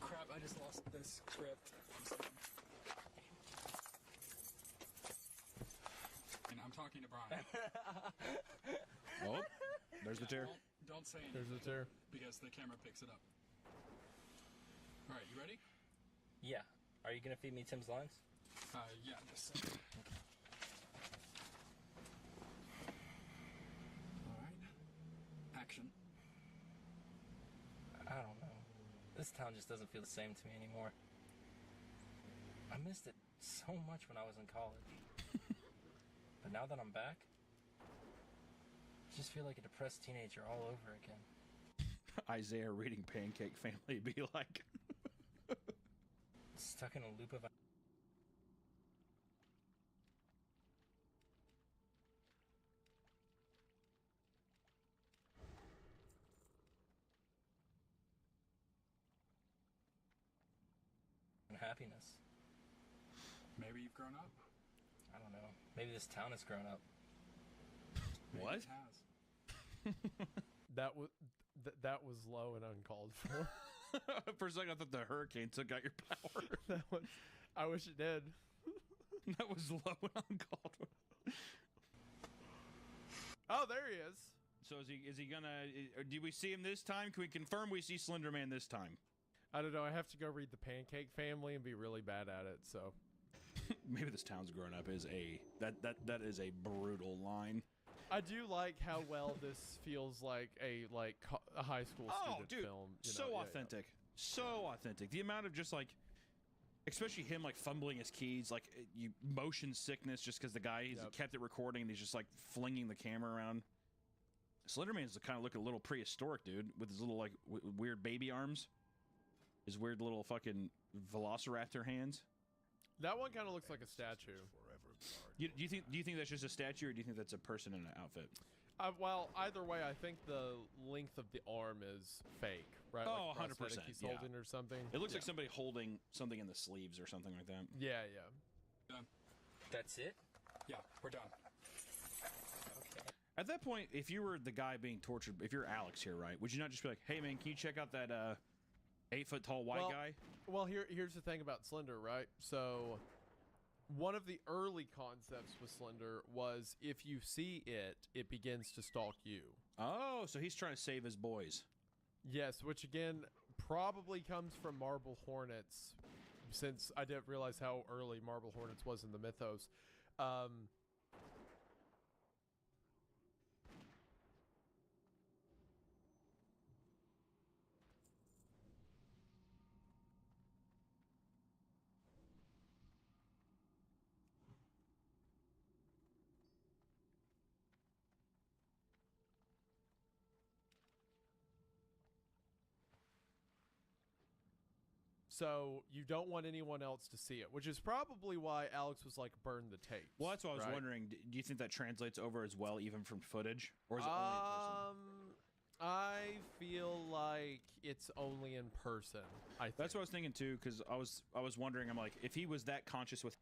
Crap, I just lost this script. And I'm talking to Brian. Oh, there's the chair. Don't say anything. There's the chair. Because the camera picks it up. All right, you ready? Yeah. Are you going to feed me Tim's lines? Yeah, just a second. All right. Action. I don't know. This town just doesn't feel the same to me anymore. I missed it so much when I was in college. But now that I'm back, Just feel like a depressed teenager all over again. Isaiah reading Pancake Family be like. Stuck in a loop of unhappiness. Maybe you've grown up. I don't know. Maybe this town has grown up. Maybe What? it has. That was low and uncalled for. For a second, I thought the hurricane took out your power. I wish it did. That was low and uncalled for. Oh, there he is. So is he gonna? Do we see him this time? Can we confirm we see Slender Man this time? I don't know. I have to go read the Pancake Family and be really bad at it. So Maybe this town's grown up is that is a brutal line. I do like how well this feels like a high school student film. You know? So Yeah, authentic, so authentic. The amount of just like, especially him like fumbling his keys, like you motion sickness just because the guy he's kept it recording and he's just like flinging the camera around. Slenderman's kind of looking a little prehistoric, dude, with his little like weird baby arms, his weird little fucking velociraptor hands. That one kind of looks like a statue. Do you think that's just a statue, or do you think that's a person in an outfit? Well, either way, I think the length of the arm is fake, right? Oh, like 100%, prosthetic he's yeah. holding or something. It looks like somebody holding something in the sleeves or something like that. Yeah, yeah. Done. That's it? Yeah, we're done. Okay. At that point, if you were the guy being tortured, if you're Alex here, right, would you not just be like, "Hey, man, can you check out that 8-foot-tall white guy?" Well, here's the thing about Slender, right? So, one of the early concepts with Slender was if you see it, it begins to stalk you. Oh, so he's trying to save his boys. Yes, which again probably comes from Marble Hornets, since I didn't realize how early Marble Hornets was in the mythos. So you don't want anyone else to see it, which is probably why Alex was like, burn the tapes. Well, that's what I was right? wondering. Do you think that translates over as well, even from footage, or is it only in person? I feel like it's only in person. I think. That's what I was thinking too, because I was wondering. I'm like, if he was that conscious with.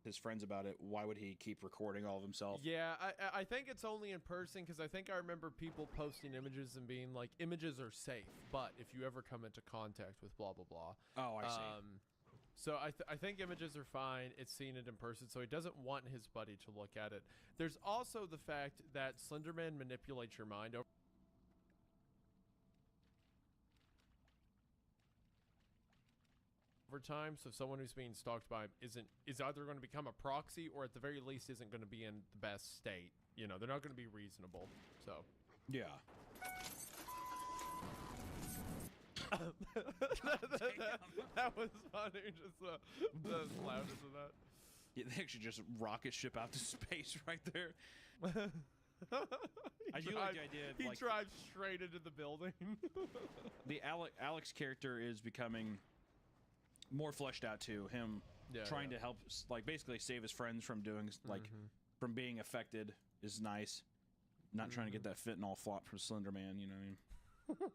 His friends about it, why would he keep recording all of himself? Yeah, I think it's only in person because I think I remember people posting images and being like, images are safe, but if you ever come into contact with blah, blah, blah. Oh, I see. So I think images are fine. It's seeing it in person, so he doesn't want his buddy to look at it. There's also the fact that Slenderman manipulates your mind over time. So someone who's being stalked by him is either going to become a proxy or at the very least isn't going to be in the best state. You know, they're not going to be reasonable. So Yeah. that was funny. Just the loudness of that. Yeah, they actually just rocket ship out to space right there. I do like the idea of, he like, drives straight into the building. the Alex character is becoming more fleshed out too. Him trying to help, like, basically save his friends from doing, like, from being affected is nice. Not trying to get that fentanyl flop from Slender Man, you know what I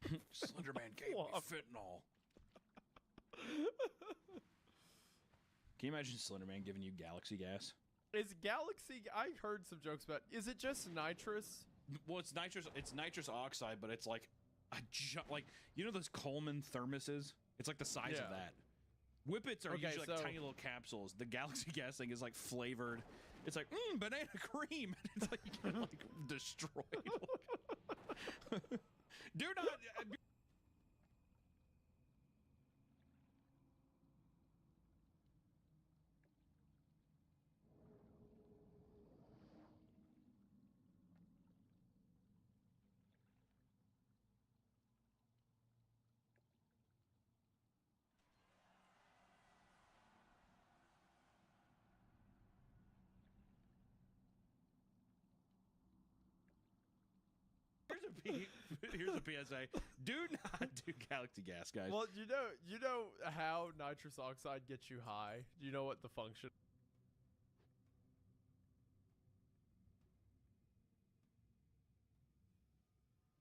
mean? Slender Man gave me fentanyl. Can you imagine Slender Man giving you galaxy gas? Is Galaxy? I heard some jokes about. Is it just nitrous? Well, it's nitrous oxide, but it's like like, you know those Coleman thermoses? It's like the size of that. Whippets are usually like tiny little capsules. The galaxy gas thing is like flavored. It's like banana cream. It's like you get like destroyed. Do not. Here's a PSA: do not do Galaxy Gas, guys. Well, you know how nitrous oxide gets you high. Do you know what the function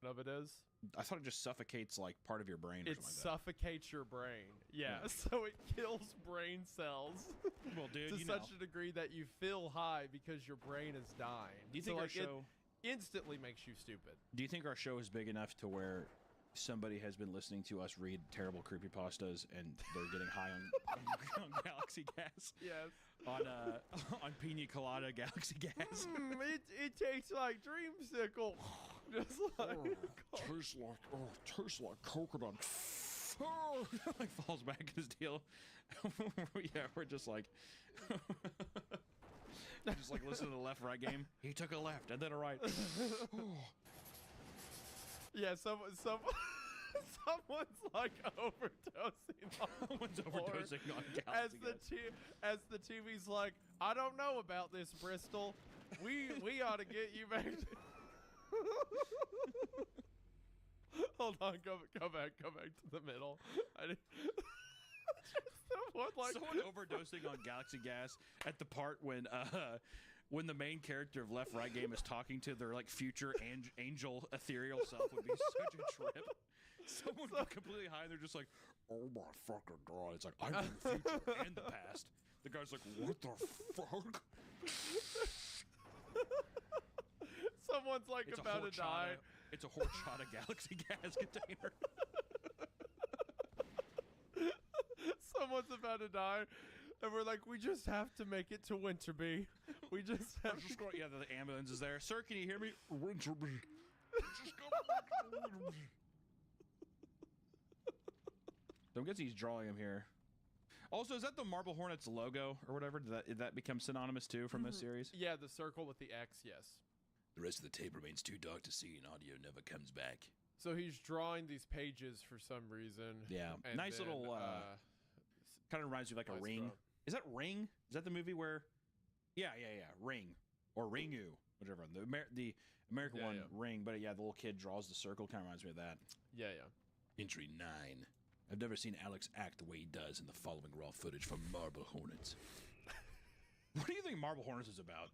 of it is? I thought it just suffocates like part of your brain or It something like suffocates your brain. Yeah, so it kills brain cells that. Well, dude, to you such know. a degree that you feel high because your brain is dying. Do you So, think our like, show? it instantly makes you stupid? Do you think our show is big enough to where somebody has been listening to us read terrible creepypastas and they're getting high on Galaxy Gas? Yes. On Pina Colada Galaxy Gas. It tastes like dreamsicle. Just like Tastes like coconut. Like falls back in his deal. Yeah, we're just like listen to the left-right game. He took a left and then a right. yeah, someone's like overdosing on Someone's porn. overdosing on as Galaxy Gas. as the TV's like, I don't know about this, Bristol. We ought to get you back. Hold on, come back to the middle. Someone overdosing on Galaxy Gas at the part when the main character of Left Right Game is talking to their like future angel ethereal self would be such a trip. Someone would be completely high and they're just like, oh my fucking god! It's like I'm in the future and the past. The guy's like, what the fuck? Someone's like It's about to die. It's a horchata Galaxy Gas container. Someone's about to die, and we're like, we just have to make it to Winterby. We just have to. Yeah, the ambulance is there. Sir, can you hear me? Winterby. Just go back to Winterby. So I'm guessing he's drawing him here. Also, is that the Marble Hornets logo or whatever? Did that become synonymous too from this series? Yeah, the circle with the X, yes. The rest of the tape remains too dark to see, and audio never comes back. So he's drawing these pages for some reason. Yeah, and nice then, little. Kind of reminds me of like a nice Ring. draw. Is that Ring? Is that the movie where? Yeah, Ring or Ringu, whichever one. The American Yeah, one, yeah. Ring. But yeah, the little kid draws the circle. Kind of reminds me of that. Yeah. Entry 9. I've never seen Alex act the way he does in the following raw footage from Marble Hornets. What do you think Marble Hornets is about?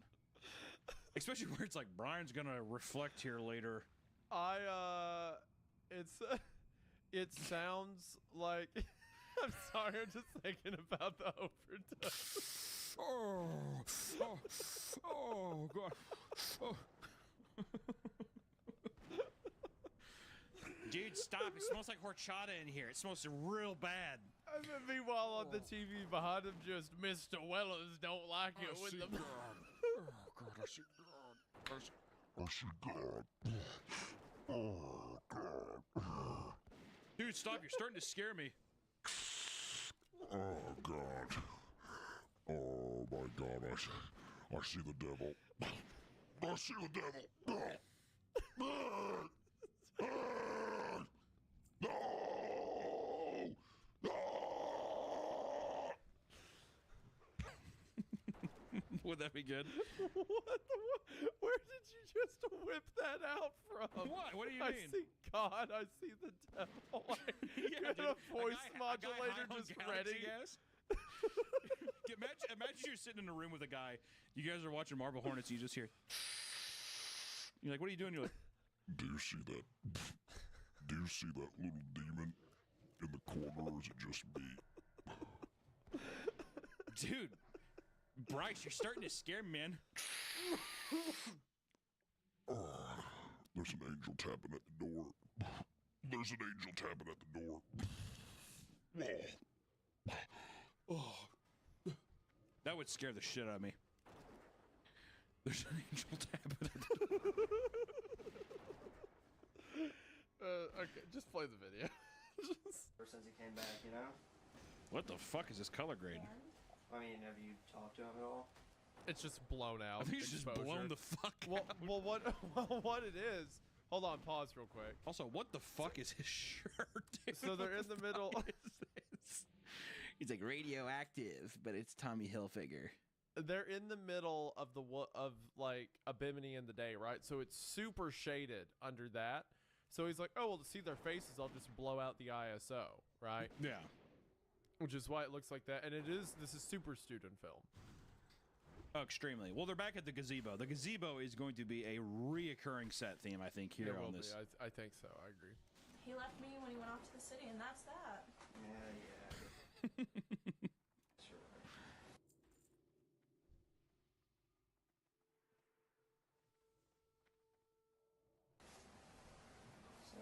Especially where it's like Brian's gonna reflect here later. It sounds like. I'm sorry, I'm just thinking about the overdose. Oh god. Oh. Dude, stop. It smells like horchata in here. It smells real bad. And then meanwhile on the TV behind him, just Mr. Wellers don't like it with the. Oh, God, I see God. I see God. Oh, God. Dude, stop. You're starting to scare me. Oh, God. Oh, my God. I see the devil. I see the devil. No! What Would that be good? Where did you just whip that out from? What? What do you I mean? see God, I see the devil. Like, you had dude, a voice a guy modulator high on just Galaxy ready. Gas? Imagine you're sitting in a room with a guy. You guys are watching Marble Hornets. You just hear. You're like, what are you doing? You're like, Do you see that? Do you see that little demon in the corner, or is it just me? dude, Bryce, you're starting to scare me, man. Oh, there's an angel tapping at the door. There's an angel tapping at the door. Oh, that would scare the shit out of me. There's an angel tapping at the door. Okay, just play the video. Ever since he came back, you know? What the fuck is this color grade? I mean, have you talked to him at all? It's just blown out. I think he's just exposure. blown the fuck Well, out. what it is? Hold on, pause real quick. Also, what the fuck is his shirt? Dude? So they're in the middle. What is this? He's like radioactive, but it's Tommy Hilfiger. they're in the middle of like a Bimini in the day, right? So it's super shaded under that. So he's like, oh, well, to see their faces, I'll just blow out the ISO, right? Yeah. Which is why it looks like that. And this is super student film. Oh, extremely. Well, they're back at the gazebo. The gazebo is going to be a reoccurring set theme, I think, here It will on be. this. I think so. I agree. He left me when he went off to the city, and that's that. Yeah. Sure. So,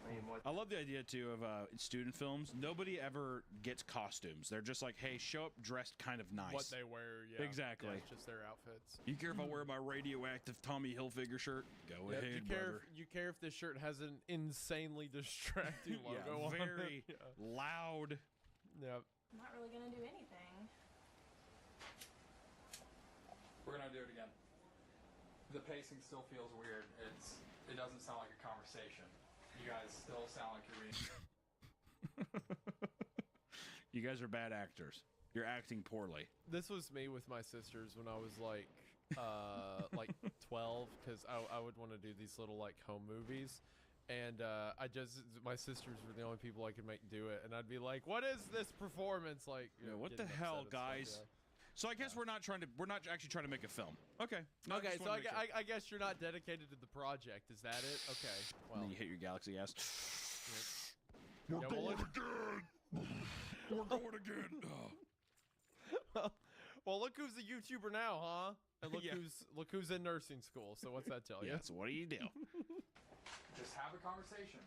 I mean, what? I love the idea too of student films. Nobody ever gets costumes. They're just like, hey, show up dressed kind of nice. What they wear, yeah. Exactly. Yeah, it's just their outfits. You care if I wear my radioactive Tommy Hilfiger shirt? Go Yep, ahead, you care if this shirt has an insanely distracting logo on it. Very loud. Yep. I'm not really gonna do anything. We're gonna do it again. The pacing still feels weird. It doesn't sound like a conversation. You guys still sound like you're reading. You guys are bad actors. You're acting poorly. This was me with my sisters when I was like 12, because I would want to do these little like home movies. And my sisters were the only people I could make do it, and I'd be like, "What is this performance like?" You know, What the getting hell, upset and guys? stuff, So I guess we're not actually trying to make a film. Okay. No, Okay, just so wanted to make sure. I guess you're not dedicated to the project. Is that it? Okay. And Well, then you hit your galaxy ass. yeah, well, look, We're going again. well, look who's a YouTuber now, huh? And Yeah. look who's in nursing school. So what's that tell you? Yeah, so what do you do? Just have a conversation.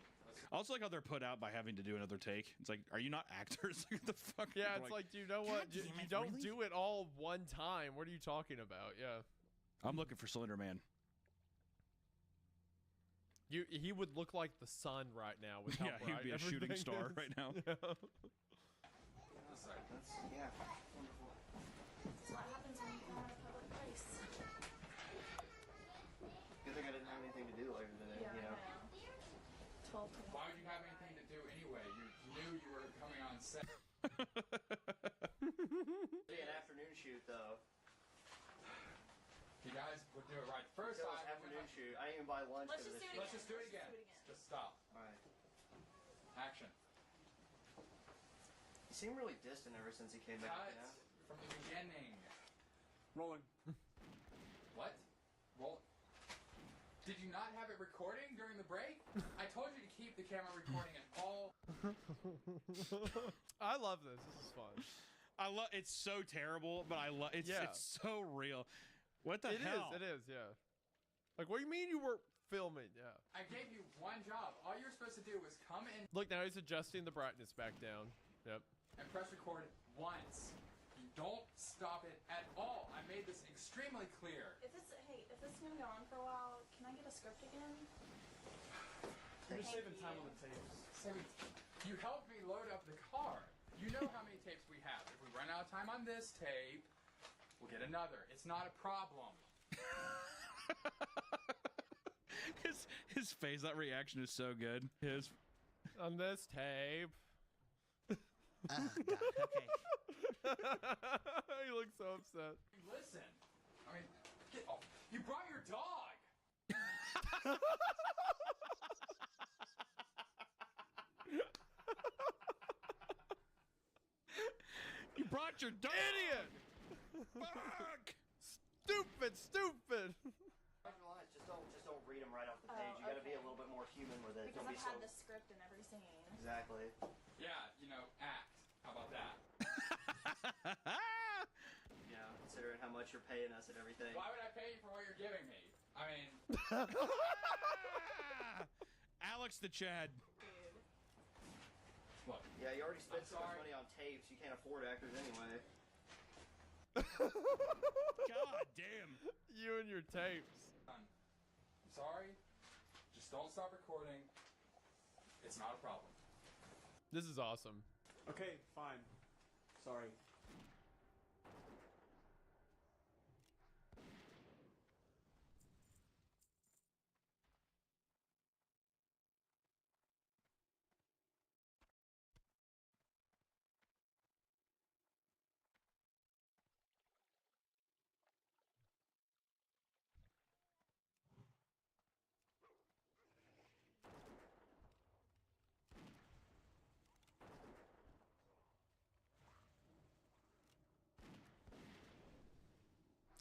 I also like how they're put out by having to do another take. It's like, are you not actors? What the fuck? Yeah, They're it's like, you know what? You damn it, don't really? do it all one time. What are you talking about? Yeah. I'm looking for Slender Man. He would look like the sun right now with how Yeah, he'd bright be a shooting everything star is. right now. Yeah. That's, yeah, wonderful. This is what happens when you go out of public place. Good thing I didn't have anything to do later today, Yeah, you know? I know. 12 to Why would you have anything to do anyway? You knew you were coming on set. Be an afternoon shoot, though. You guys would do it right the first It was time. afternoon shoot. I didn't even buy lunch Let's for just this do it shoot. Let's just do it again. Just stop. Alright. Action. He seemed really distant ever since he came back, Cut you know? from the beginning. Rolling. What? Roll. Did you not have it recording during the break? I told you to keep the camera recording at all. I love this. This is fun. I love. It's so terrible, but I love. It's Yeah. it's so real. What the It hell? is. Yeah. Like, what do you mean you were filming? Yeah. I gave you one job. All you're supposed to do was come in Look, now he's adjusting the brightness back down. Yep. and press record once. You don't stop it at all. I made this extremely clear. If this is gonna go on for a while, can I get a script again? You're just Thank saving time on the you. tapes. Sammy, you helped me load up the car. You know how many tapes we have. If we run out of time on this tape, we'll get another. It's not a problem. his face, that reaction is so good. His. On this tape. Oh God. Okay. He looks so upset. Listen. I mean, get off. You brought your dog. You brought your dog. Idiot! Fuck. Stupid! After lines, just don't read them right off the page. You gotta be a little bit more human with it. Because Don't be I've so... had the script in every scene. Exactly. Yeah, act. How about that? You know, considering how much you're paying us and everything. Why would I pay you for what you're giving me? I mean, Alex the Chad. Dude. look. Yeah, you already spent I'm so much sorry. money on tapes, you can't afford actors anyway. God damn. You and your tapes. I'm sorry. Just don't stop recording. It's not a problem. This is awesome. Okay, fine. Sorry.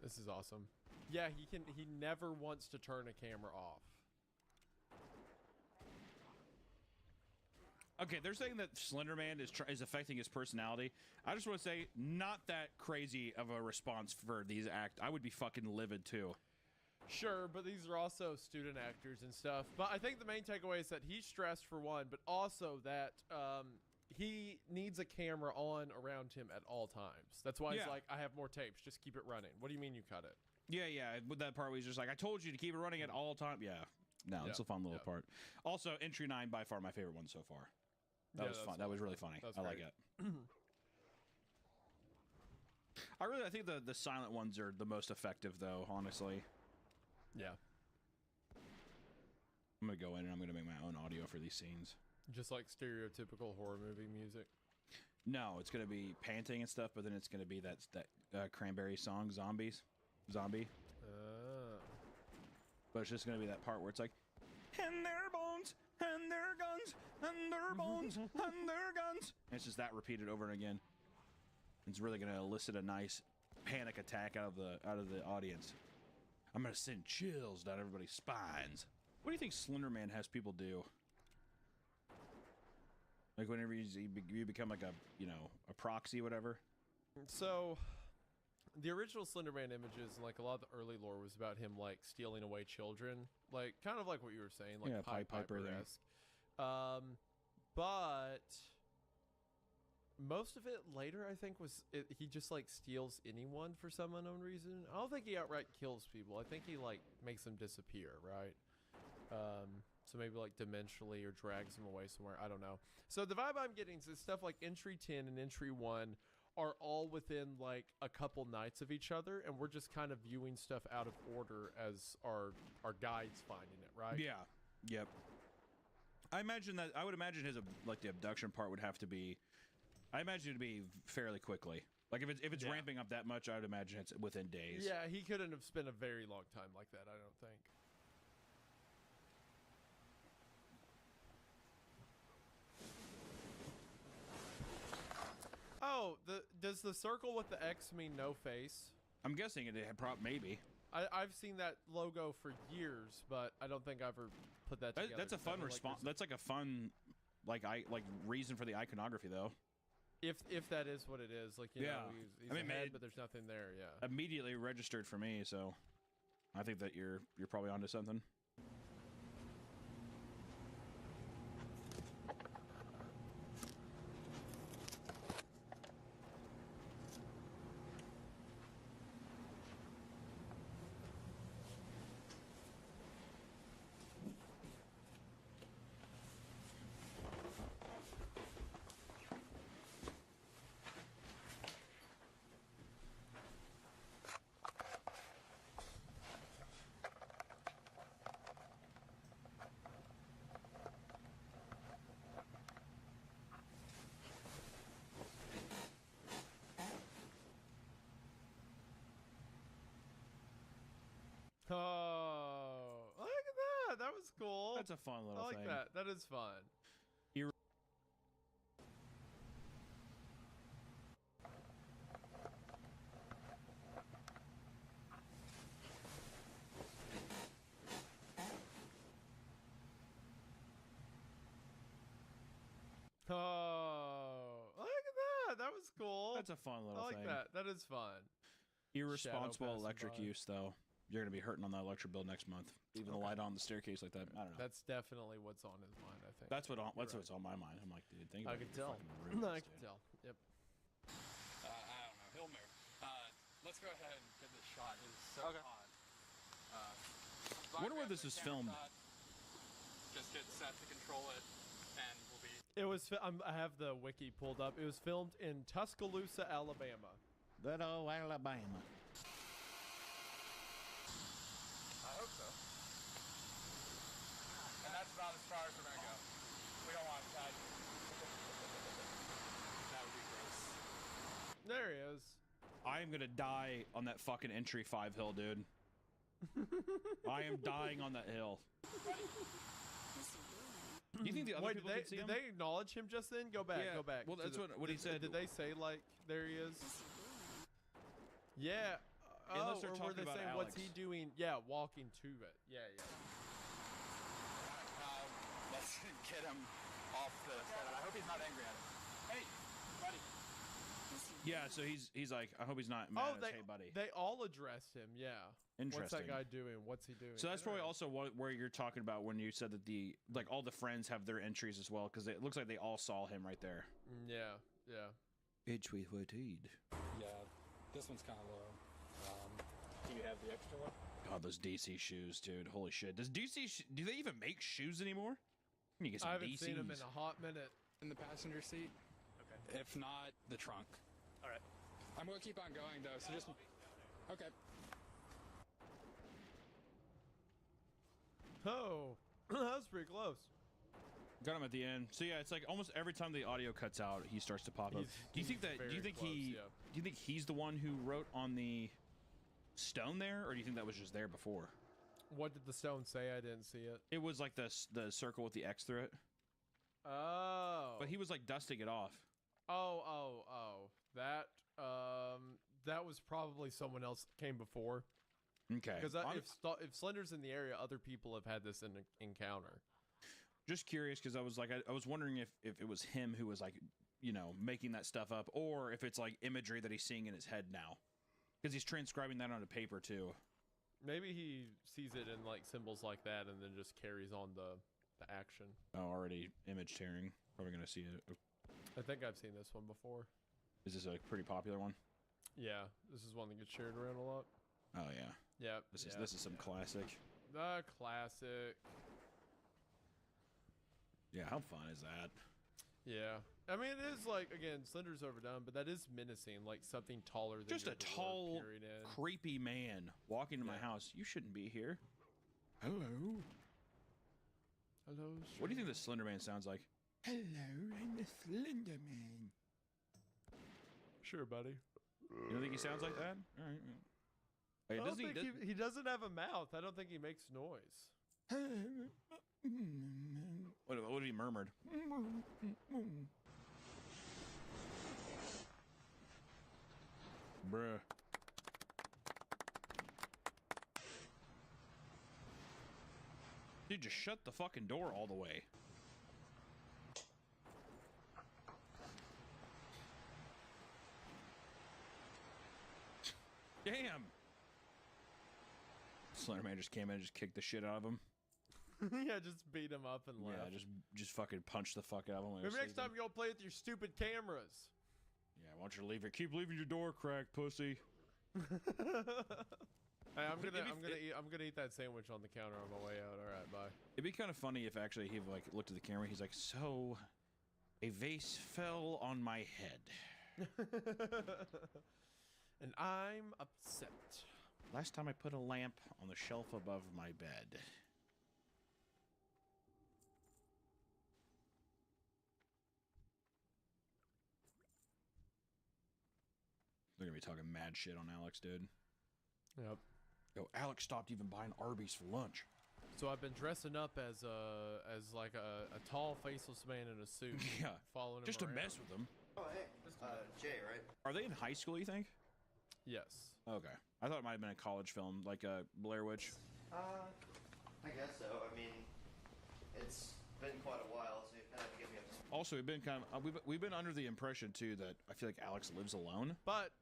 This is awesome. Yeah, he never wants to turn a camera off. Okay, they're saying that Slender Man is affecting his personality. I just want to say, not that crazy of a response for these act. I would be fucking livid too. Sure, but these are also student actors and stuff. But I think the main takeaway is that he's stressed for one, but also that he needs a camera on around him at all times. That's why he's like, I have more tapes. Just keep it running. What do you mean you cut it? Yeah. With that part where he's just like, I told you to keep it running at all time. Yeah. No, it's a fun little part. Also, entry 9 by far my favorite one so far. That was fun. That was really funny. I like it. I think the silent ones are the most effective though, honestly. Yeah. I'm gonna go in and I'm gonna make my own audio for these scenes. Just like stereotypical horror movie music. No, it's gonna be panting and stuff, but then it's gonna be that Cranberry song, Zombie. But it's just gonna be that part where it's like, and their bones, and their guns, and their bones, and their guns. And it's just that repeated over and again. It's really gonna elicit a nice panic attack out of the audience. I'm gonna send chills down everybody's spines. What do you think Slender Man has people do? Like whenever you become like a proxy, whatever. So, the original Slender Man images and like a lot of the early lore was about him like stealing away children, like kind of like what you were saying, like Pied Piper-esque. But most of it later, I think, he just like steals anyone for some unknown reason. I don't think he outright kills people. I think he like makes them disappear, right? So maybe like dimensionally or drags them away somewhere. I don't know. So the vibe I'm getting is stuff like entry 10 and entry 1 are all within like a couple nights of each other, and we're just kind of viewing stuff out of order as our guides finding it, right? Yeah. Yep. I would imagine his like the abduction part would have to be. I imagine it to be fairly quickly. Like if it's ramping up that much, I would imagine it's within days. Yeah, he couldn't have spent a very long time like that, I don't think. Oh, does the circle with the X mean no face? I'm guessing it had maybe. I've seen that logo for years, but I don't think I've ever put that together. That's a fun response. That's like a fun, like reason for the iconography though. If that is what it is, like you know, he's ahead, but there's nothing there. Yeah. Immediately registered for me, so I think that you're probably onto something. Oh, look at that! That was cool. That's a fun little thing. I like that. That is fun. Oh, look at that! That was cool. That's a fun little thing. I like that. That is fun. Irresponsible electric use, though. You're going to be hurting on that electric bill next month. Even the light on the staircase like that. I don't know. That's definitely what's on his mind, I think. That's what's on my mind. I'm like, dude, think about I can tell. I can tell. Yep. I don't know. He'll move. Let's go ahead and get this shot. It is so hot. I wonder where this is filmed. Just get set to control it, and we'll be... It was... I have the wiki pulled up. It was filmed in Tuscaloosa, Alabama. That old Alabama. I hope so. And that's about as far as we're going to go. We don't want that. That would be gross. There he is. I am going to die on that fucking entry 5 hill, dude. I am dying on that hill. Do you think the other people can see him? Did they acknowledge him just then? Go back, go back. Well, that's what he said. Did they say, like, there he is? Yeah. Unless they're or were talking they about saying Alex. what's he doing? Yeah, walking to it. Yeah. Let's get him off the set. I hope he's not angry at it. Hey, buddy. Yeah, so he's like, I hope he's not mad at us, hey buddy. They all addressed him. Yeah. What's Interesting. that guy doing? What's he doing? So that's probably also where you're talking about when you said that all the friends have their entries as well, because it looks like they all saw him right there. Yeah. Yeah. Entry 14. Yeah, this one's kind of low. Do you have the extra one? God, those DC shoes, dude. Holy shit. Does DC do they even make shoes anymore? You get some I haven't DCs. seen him in a hot minute. In the passenger seat? Okay. If not, the trunk. All right. I'm going to keep on going, though, so just... Okay. Oh, that was pretty close. Got him at the end. So yeah, it's like almost every time the audio cuts out, he starts to pop up. Do you think he's the one who wrote on the stone there, or do you think that was just there before? What did the stone say? I didn't see it. It was like the circle with the X through it. Oh. But he was like dusting it off. Oh. That was probably someone else that came before. Okay. Because if Slender's in the area, other people have had this encounter. Just curious, because I was like, I was wondering if it was him who was like, making that stuff up, or if it's like imagery that he's seeing in his head now, because he's transcribing that onto paper too. Maybe he sees it in like symbols like that, and then just carries on the action. Oh, already image tearing. Probably gonna see it. I think I've seen this one before. Is this a pretty popular one? Yeah, this is one that gets shared around a lot. Oh yeah. Yeah. This is some classic. The classic. Yeah, how fun is that? Yeah. I mean, it is like, again, Slender's overdone, but that is menacing, like something taller than just your a tall, door creepy man walking into my house. You shouldn't be here. Hello. Hello. What do you think the Slender Man sounds like? Hello, I'm the Slender Man. Sure, buddy. You don't think he sounds like that? All right. Hey, I don't think he doesn't have a mouth. I don't think he makes noise. What if he murmured? Bruh. Dude, just shut the fucking door all the way. Damn! Slenderman just came in and just kicked the shit out of him. Yeah, just beat him up and left. Yeah, just fucking punch the fuck out of him. Maybe next time you don't play with your stupid cameras. Yeah, I want you to leave it. Keep leaving your door cracked, pussy. Hey, I'm gonna eat that sandwich on the counter on my way out. All right, bye. It'd be kind of funny if actually he like looked at the camera. He's like, "So, a vase fell on my head, and I'm upset. Last time I put a lamp on the shelf above my bed." They're gonna be talking mad shit on Alex, dude. Yep. Yo, Alex stopped even buying Arby's for lunch. So I've been dressing up as like a tall, faceless man in a suit. Yeah. Following him just to around. mess with them. Oh, hey. Jay, right? Are they in high school, you think? Yes. Okay. I thought it might have been a college film, like Blair Witch. I guess so. I mean, it's been quite a while, so you kind of give me a... Also, we've been we've been under the impression too that I feel like Alex lives alone. But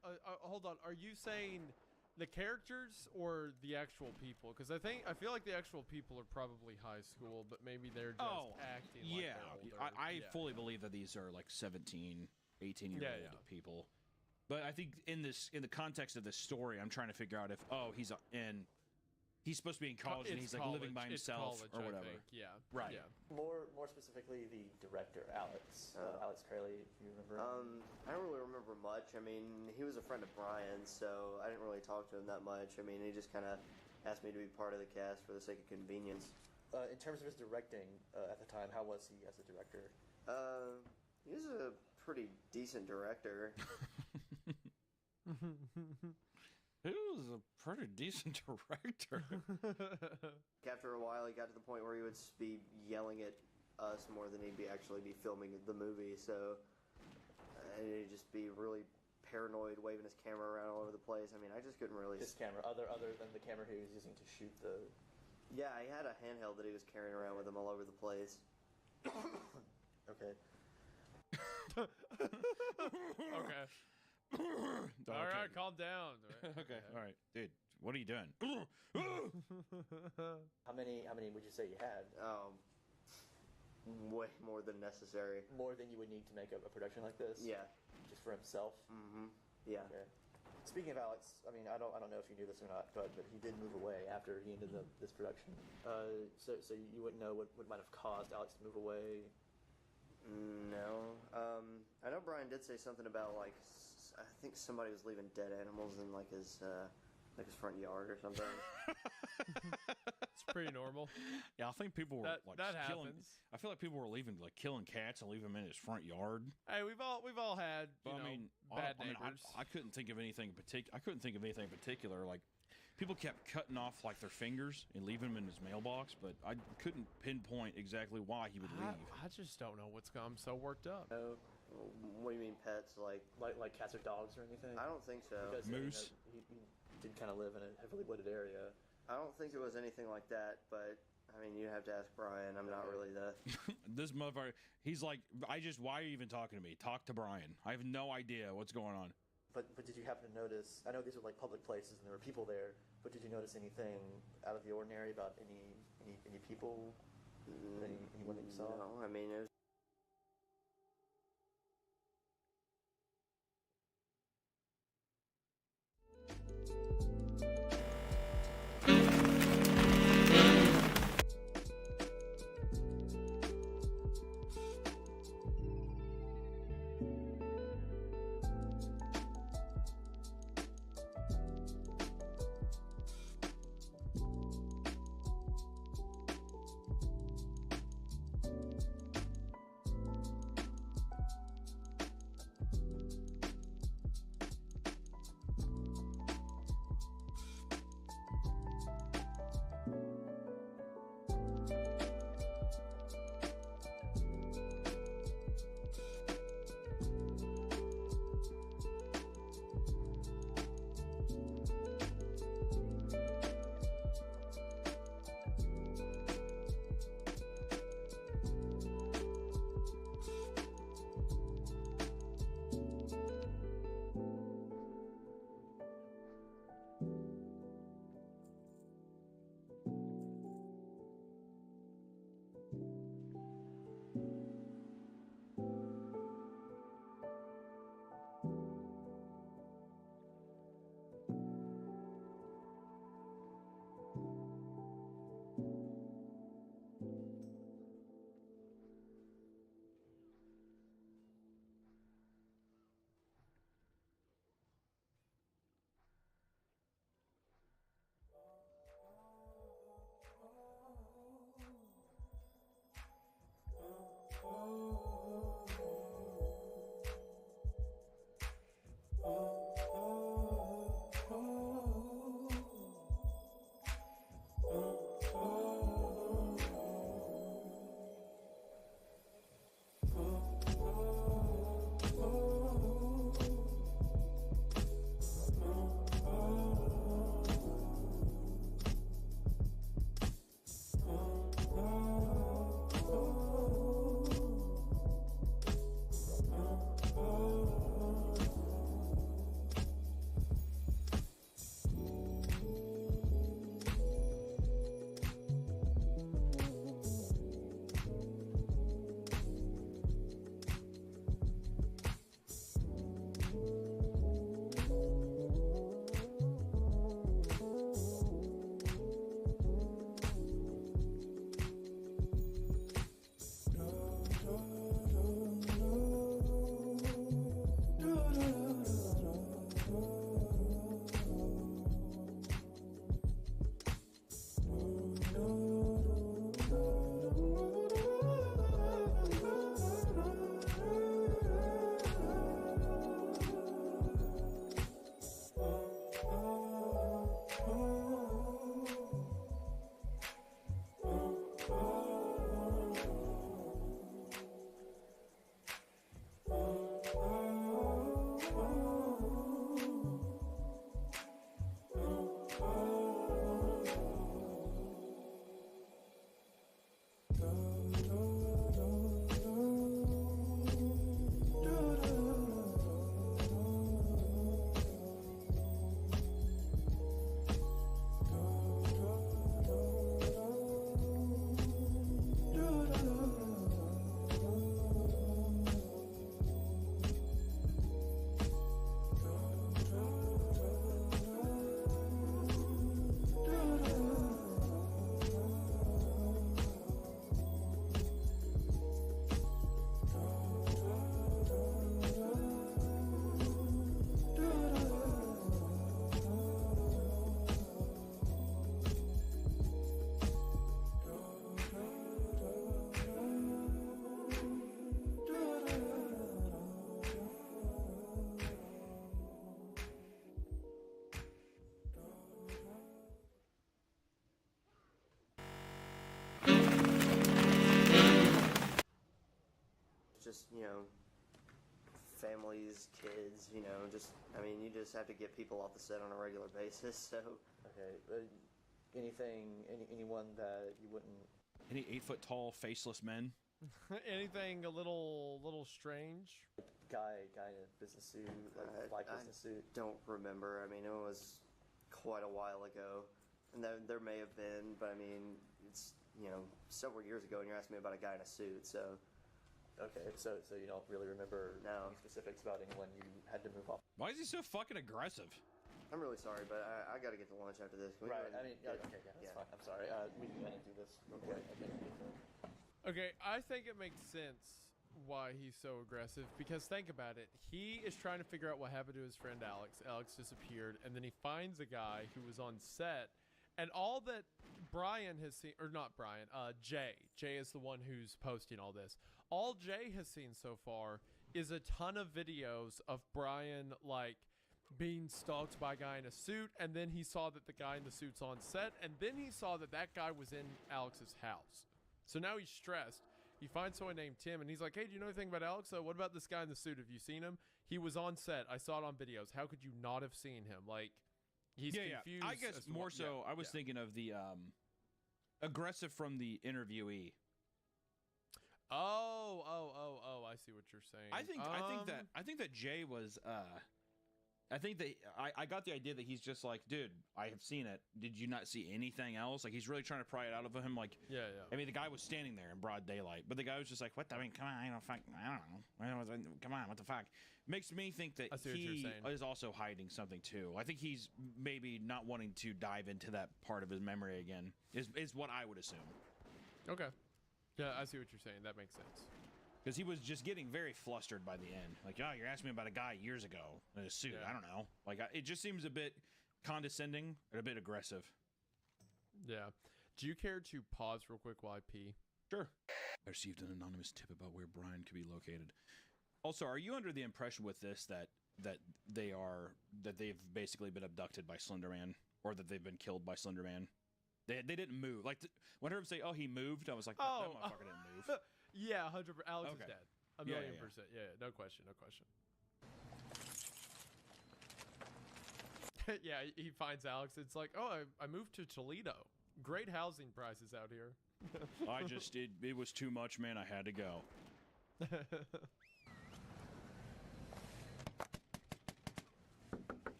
hold on, are you saying the characters or the actual people? Because I feel like the actual people are probably high school, but maybe they're just acting like yeah. they're older. I fully believe that these are like 17, 18-year-old people. But I think in the context of this story, I'm trying to figure out if he's supposed to be in college and he's like living by himself college, or whatever. I think. Yeah. Right. Yeah. More specifically, the director, Alex. Alex Crayley, if you remember. I don't really remember much. I mean, he was a friend of Brian's, so I didn't really talk to him that much. I mean, he just kind of asked me to be part of the cast for the sake of convenience. In terms of his directing at the time, how was he as a director? He was a pretty decent director. He was a pretty decent director. After a while, he got to the point where he would be yelling at us more than he'd actually be filming the movie, so and he'd just be really paranoid, waving his camera around all over the place. I mean, I just couldn't really... His camera, other than the camera he was using to shoot the... Yeah, he had a handheld that he was carrying around with him all over the place. Okay. Okay. All right, calm down. Okay, all right, dude. What are you doing? How many would you say you had? Way more than necessary. More than you would need to make a production like this? Yeah. Just for himself? Mm-hmm. Yeah. Okay. Speaking of Alex, I mean, I don't know if you knew this or not, but he did move away after he ended this production. So you wouldn't know what might have caused Alex to move away? No. I know Brian did say something about, like, I think somebody was leaving dead animals in, like, his front yard or something. It's pretty normal. Yeah, I think people were that killing. happens. I feel like people were killing cats and leaving them in his front yard. Hey, we've all had bad neighbors. I couldn't think of anything I couldn't think of anything in particular. Like, people kept cutting off like their fingers and leaving them in his mailbox, but I couldn't pinpoint exactly why he would leave. I just don't know what's got him so worked up. No. What do you mean, pets? Like cats or dogs or anything? I don't think so. Because Moose. He did kind of live in a heavily wooded area. I don't think it was anything like that, but I mean, you have to ask Brian. I'm not really the... This motherfucker, he's like, why are you even talking to me? Talk to Brian. I have no idea what's going on. But did you happen to notice, I know these were like public places and there were people there, but did you notice anything out of the ordinary about any people, anyone that you saw? No, I mean, it was... just, you know, families, kids, you know, just, I mean, you just have to get people off the set on a regular basis, so. Okay, anyone that you wouldn't... Any 8-foot-tall, faceless men? Anything a little strange? Guy in a business suit, like business suit. Don't remember. I mean, it was quite a while ago, and there may have been, but I mean, it's, you know, several years ago, and you're asking me about a guy in a suit, so. Okay, so you don't really remember any specifics about anyone you had to move off. Why is he so fucking aggressive? I'm really sorry, but I got to get to lunch after this. Can we Right. go ahead I mean, and okay, that's fine. I'm sorry. We can do this real quick. Okay, I think it makes sense why he's so aggressive, because think about it. He is trying to figure out what happened to his friend Alex. Alex disappeared, and then he finds a guy who was on set, and all that Brian has seen, or not Brian, Jay is the one who's posting all this. All Jay has seen so far is a ton of videos of Brian, like, being stalked by a guy in a suit, and then he saw that the guy in the suit's on set, and then he saw that that guy was in Alex's house. So now he's stressed. He finds someone named Tim, and he's like, hey, do you know anything about Alex? What about this guy in the suit? Have you seen him? He was on set. I saw it on videos. How could you not have seen him? Like, he's confused. I guess more so, I was thinking of the aggressive from the interviewee. Oh, I see what you're saying. I think that Jay was I think that I got the idea that he's just like, dude, I have seen it. Did you not see anything else? Like, he's really trying to pry it out of him. Like, yeah. I mean, the guy was standing there in broad daylight, but the guy was just like, what? I mean, come on, I don't know. Come on, what the fuck? Makes me think that he is also hiding something too. I think he's maybe not wanting to dive into that part of his memory again. Is what I would assume. Okay. Yeah, I see what you're saying. That makes sense. Because he was just getting very flustered by the end. Like, oh, you're asking me about a guy years ago in a suit. Yeah. I don't know. Like, it just seems a bit condescending and a bit aggressive. Yeah. Do you care to pause real quick while I pee? Sure. I received an anonymous tip about where Brian could be located. Also, are you under the impression with this that they've basically been abducted by Slender Man, or that they've been killed by Slender Man? They didn't move. Like, when I heard him say, "Oh, he moved," I was like, "That motherfucker didn't move." Yeah, 100%. Alex is Okay. dead. A million percent. Yeah, no question. Yeah, he finds Alex. It's like, oh, I moved to Toledo. Great housing prices out here. it was too much, man. I had to go.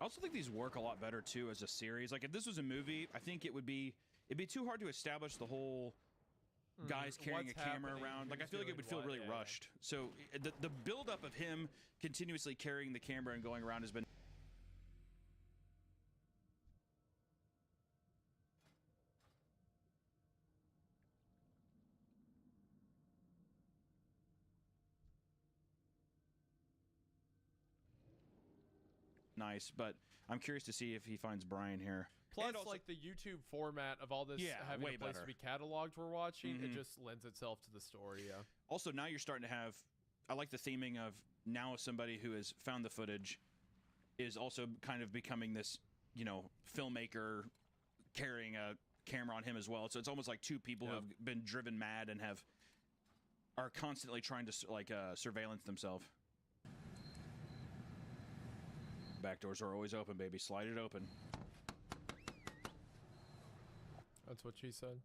I also think these work a lot better too as a series. Like, if this was a movie, I think it'd be too hard to establish the whole guys carrying a camera around. Like, I feel like it would feel really rushed. So the buildup of him continuously carrying the camera and going around has been nice, but I'm curious to see if he finds Brian here. Plus, also, like, the YouTube format of all this having a place to be cataloged we're watching, it just lends itself to the story, yeah. Also, now you're starting to have, I like the theming of now somebody who has found the footage is also kind of becoming this, you know, filmmaker carrying a camera on him as well. So it's almost like two people who have been driven mad and are constantly trying to, like, surveillance themselves. Back doors are always open, baby. Slide it open. That's what she said.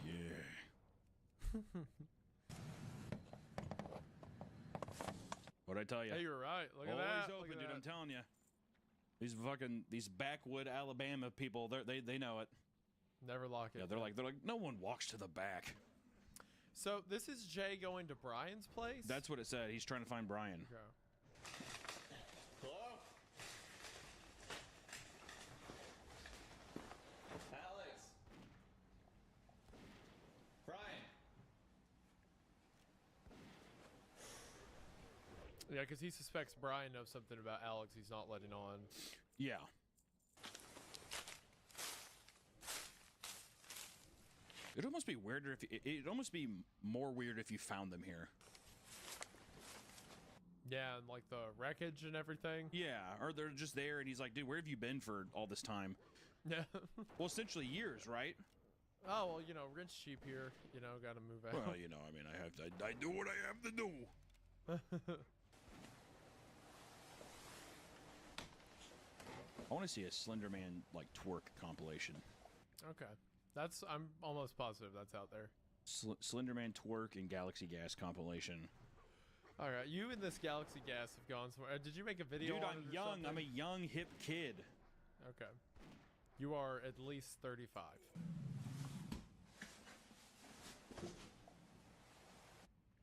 Yeah. What'd I tell you? Hey, you're right. Look at always that. Always open, dude. I'm telling you. These backwood Alabama people, they know it. Never lock it. Yeah, they're like, no one walks to the back. So this is Jay going to Brian's place? That's what it said. He's trying to find Brian. Okay. Hello? Alex? Brian? Yeah, because he suspects Brian knows something about Alex he's not letting on. Yeah. It'd almost be weirder if it'd almost be more weird if you found them here. Yeah, and like the wreckage and everything. Yeah, or they're just there, and he's like, "Dude, where have you been for all this time?" Yeah. Well, essentially years, right? Oh well, you know, rent's cheap here. You know, got to move out. Well, you know, I mean, I do what I have to do. I want to see a Slender Man like twerk compilation. Okay, I'm almost positive that's out there. Slender Man twerk and Galaxy Gas compilation. All right, you and this Galaxy Gas have gone somewhere. Did you make a video? Dude, on I'm it or young. something? I'm a young hip kid. Okay, you are at least 35.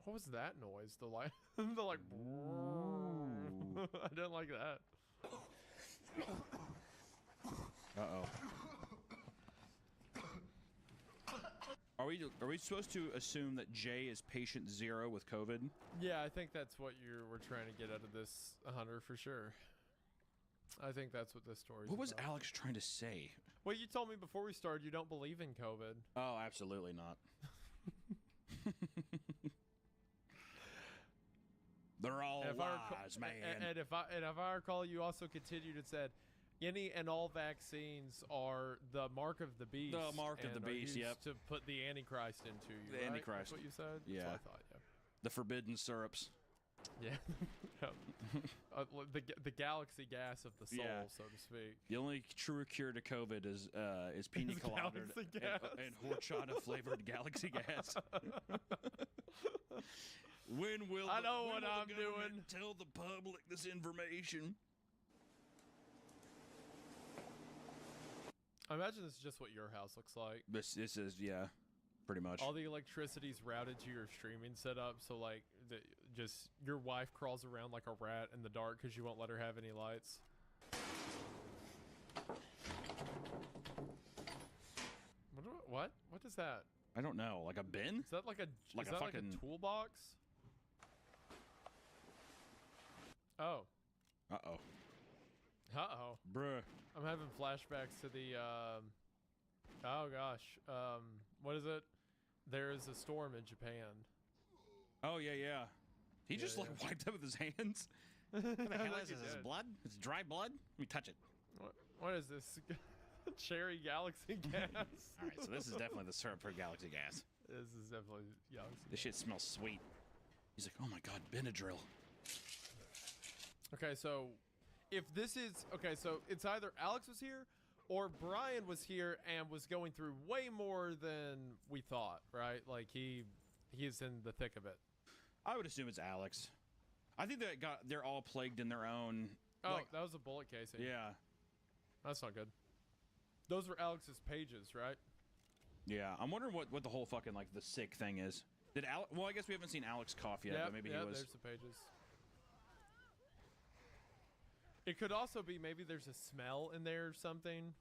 What was that noise? The light, the like. I didn't like that. Uh-oh. Are we supposed to assume that Jay is patient 0 with COVID? Yeah, I think that's what we're trying to get out of this, Hunter, for sure. I think that's what this story is What was about. Alex trying to say? Well, you told me before we started you don't believe in COVID. Oh, absolutely not. They're all lies, man. And if I recall, you also continued and said, any and all vaccines are the mark of the beast. The mark of the beast, used yep. to put the Antichrist into you. The right? Antichrist. That's what you said? Yeah. That's what I thought, yeah. The forbidden syrups. Yeah. The galaxy gas of the soul, Yeah. so to speak. The only true cure to COVID is pina colada and horchata flavored Galaxy Gas. When will I know when what will I'm the government doing. Tell the public this information. I imagine this is just what your house looks like. This is yeah, pretty much. All the electricity's routed to your streaming setup, so like, just your wife crawls around like a rat in the dark because you won't let her have any lights. What? What is that? I don't know, like a bin? Is that like a Like is a that fucking like a toolbox? Oh. Uh-oh. Uh-oh. Bruh. I'm having flashbacks to the oh gosh. What is it? There is a storm in Japan. Oh yeah. He Yeah, just like yeah. wiped up with his hands. What the hell is this? Is it blood? It's dry blood? Let me touch it. What is this? Cherry Galaxy Gas. Alright, so this is definitely the syrup for Galaxy Gas. This is definitely Galaxy. This shit smells sweet. He's like, oh my god, Benadryl. Okay, so if this is okay, so it's either Alex was here or Brian was here and was going through way more than we thought, right? Like he is in the thick of it. I would assume it's Alex. I think they're all plagued in their own. Oh, like, that was a bullet casing. yeah. That's not good. Those were Alex's pages, right? Yeah, I'm wondering what the whole fucking like the sick thing is. Did Alex? Well, I guess we haven't seen Alex cough yet, but maybe he was. There's the pages. It could also be maybe there's a smell in there or something.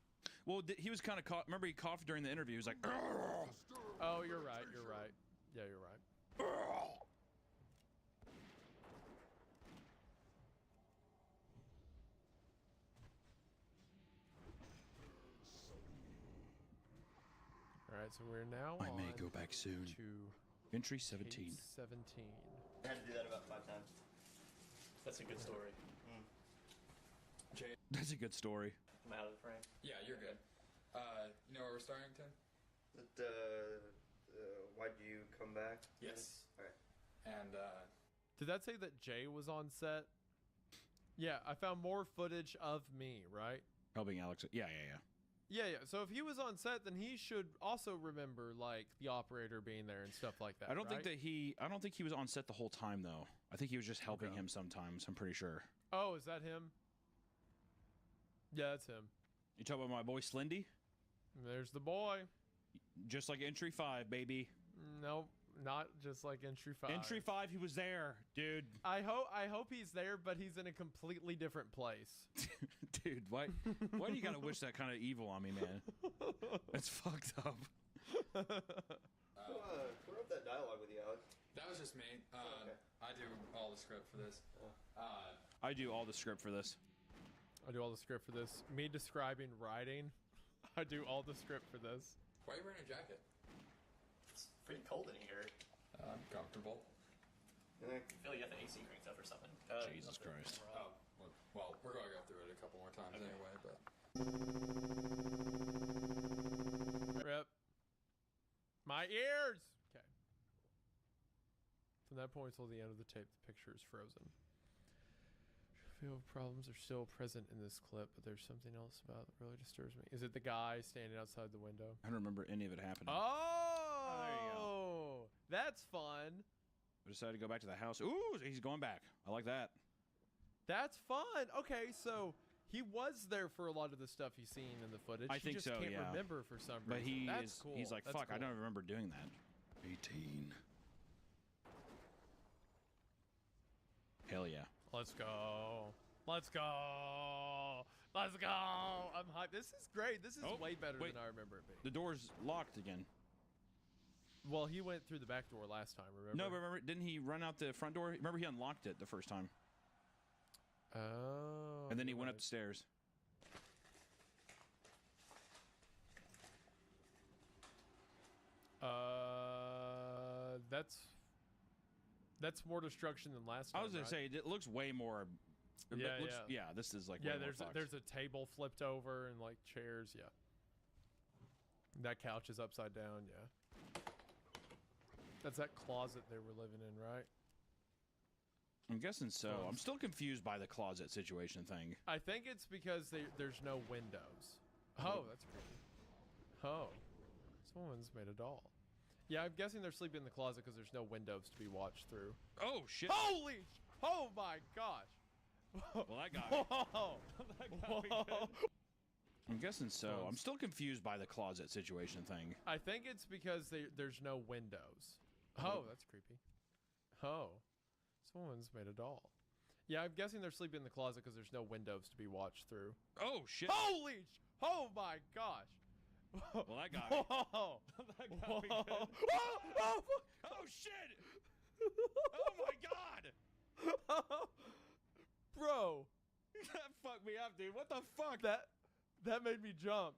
Well, he was kind of cough. Remember, he coughed during the interview. He was like, "Ugh." Oh, you're right. You're right. Yeah, you're right. All right, so we're now I may on go back soon. to Entry 17. page 17. I had to do that about 5 times. That's a good story. Jay, That's a good story. I'm out of the frame. yeah, you're good. You know where we're starting, Tim? Why'd you come back? Yes. Alright. And Did that say that Jay was on set? Yeah, I found more footage of me, right? Helping Alex. Yeah. Yeah. So if he was on set, then he should also remember like the operator being there and stuff like that. I don't think right? that I don't think he was on set the whole time though. I think he was just helping Okay. him sometimes. I'm pretty sure. Oh, is that him? Yeah, that's him. You talking about my boy Slendy? There's the boy. Just like entry 5, baby. Nope, not just like entry 5. Entry 5, he was there, dude. I hope he's there, but he's in a completely different place. Dude, why do you gotta wish that kind of evil on me, man? That's fucked up. Who wrote that dialogue with you, Alex? that was just me. Okay. I do all the script for this. I do all the script for this. I do all the script for this. Me describing writing. I do all the script for this. Why are you wearing a jacket? It's pretty cold in here. I'm comfortable. I feel like you have the AC cranked up or something. Jesus Christ. Oh, well, we're going to go through it a couple more times anyway, but... Rip. ears! Okay. From that point until the end of the tape, the picture is frozen. Feel problems are still present in this clip, but there's something else about it that really disturbs me. Is it the guy standing outside the window? I don't remember any of it happening. Oh, there you go. That's fun. I decided to go back to the house. Ooh, he's going back. I like that. That's fun. Okay, so he was there for a lot of the stuff he's seen in the footage. I think he just so, can't yeah. remember for some reason. But That's cool. he's like, That's fuck, I cool. don't remember doing that. 18. Hell yeah. Let's go. Let's go. Let's go. I'm hyped. This is great. This is way better than I remember it being. The door's locked again. Well, he went through the back door last time, remember? No, but remember, didn't he run out the front door? Remember, he unlocked it the first time. Oh. And then he went up the stairs. That's more destruction than last time. I was gonna say it looks way more. Yeah, this is like way more fucked. There's a table flipped over and like chairs. Yeah. That couch is upside down. Yeah. That's that closet they were living in, right? I'm guessing so. I'm still confused by the closet situation thing. I think it's because there's no windows. Oh, that's creepy. Oh, someone's made a doll. Yeah, I'm guessing they're sleeping in the closet because there's no windows to be watched through. Oh shit! Holy! Oh my gosh! Well, that guy. Whoa. That got me good. I'm guessing so. I'm still confused by the closet situation thing. I think it's because there's no windows. Oh, that's creepy. Oh, someone's made a doll. Yeah, I'm guessing they're sleeping in the closet because there's no windows to be watched through. Oh shit! Holy! Oh my gosh! Well, that guy. Whoa. That got me good. Oh shit! Oh my god! Bro, that fucked me up, dude. What the fuck? That made me jump.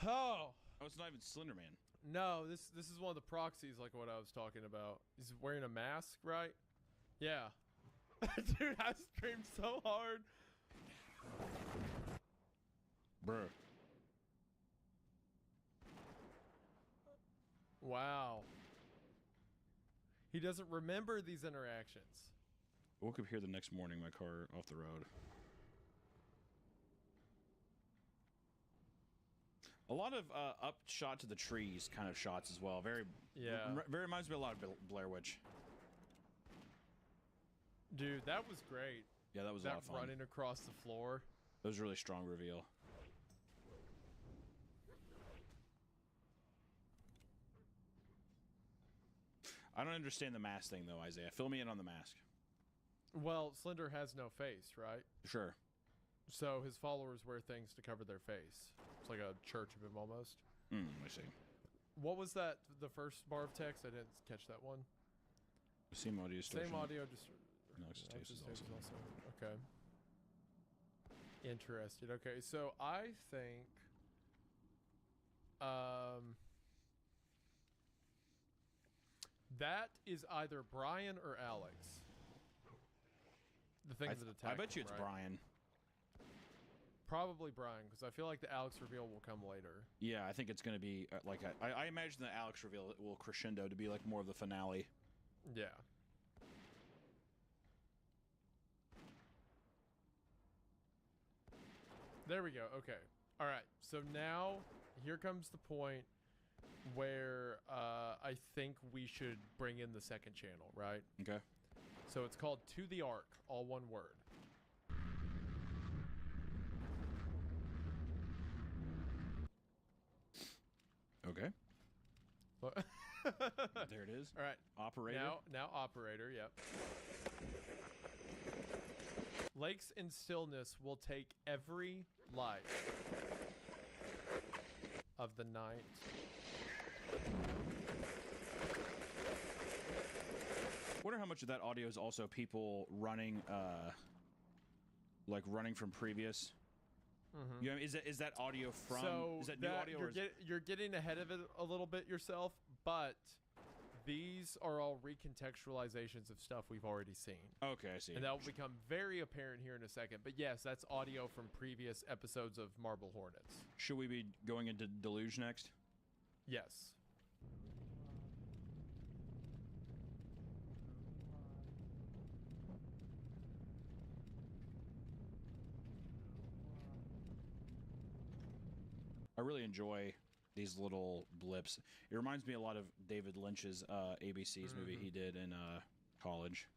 Oh. Oh, it's not even Slender Man. No, this is one of the proxies, like what I was talking about. He's wearing a mask, right? Yeah. Dude, I screamed so hard. Bruh. Wow. He doesn't remember these interactions. I woke up here the next morning, my car off the road. A lot of up shot to the trees kind of shots as well. Very reminds me a lot of Blair Witch. Dude, that was great. Yeah, that was a lot of fun. Running across the floor. That was a really strong reveal. I don't understand the mask thing though, Isaiah. Fill me in on the mask. Well, Slender has no face, right? Sure. So his followers wear things to cover their face. It's like a church of him almost. I see. What was that? The first bar of text? I didn't catch that one. Same audio distortion. Same audio distortion. Also. Okay. Interested. Okay, so I think that is either Brian or Alex. The things that attack. I bet you it's right? Brian. Probably Brian, because I feel like the Alex reveal will come later. Yeah, I think it's going to be like I imagine the Alex reveal will crescendo to be like more of the finale. Yeah. There we go. Okay. All right. So now here comes the point where I think we should bring in the second channel, right? Okay. So it's called To the Ark, all one word. Okay. There it is. All right. Operator. Now operator, yep. Lakes and stillness will take every light of the night. Wonder how much of that audio is also people running, like running from previous. Mm-hmm. You know, is that audio from? So is that new audio? You're getting ahead of it a little bit yourself, but these are all recontextualizations of stuff we've already seen. Okay, I see. And that will become very apparent here in a second. But yes, that's audio from previous episodes of Marble Hornets. Should we be going into Deluge next? Yes. I really enjoy these little blips. It reminds me a lot of David Lynch's ABC's movie he did in college.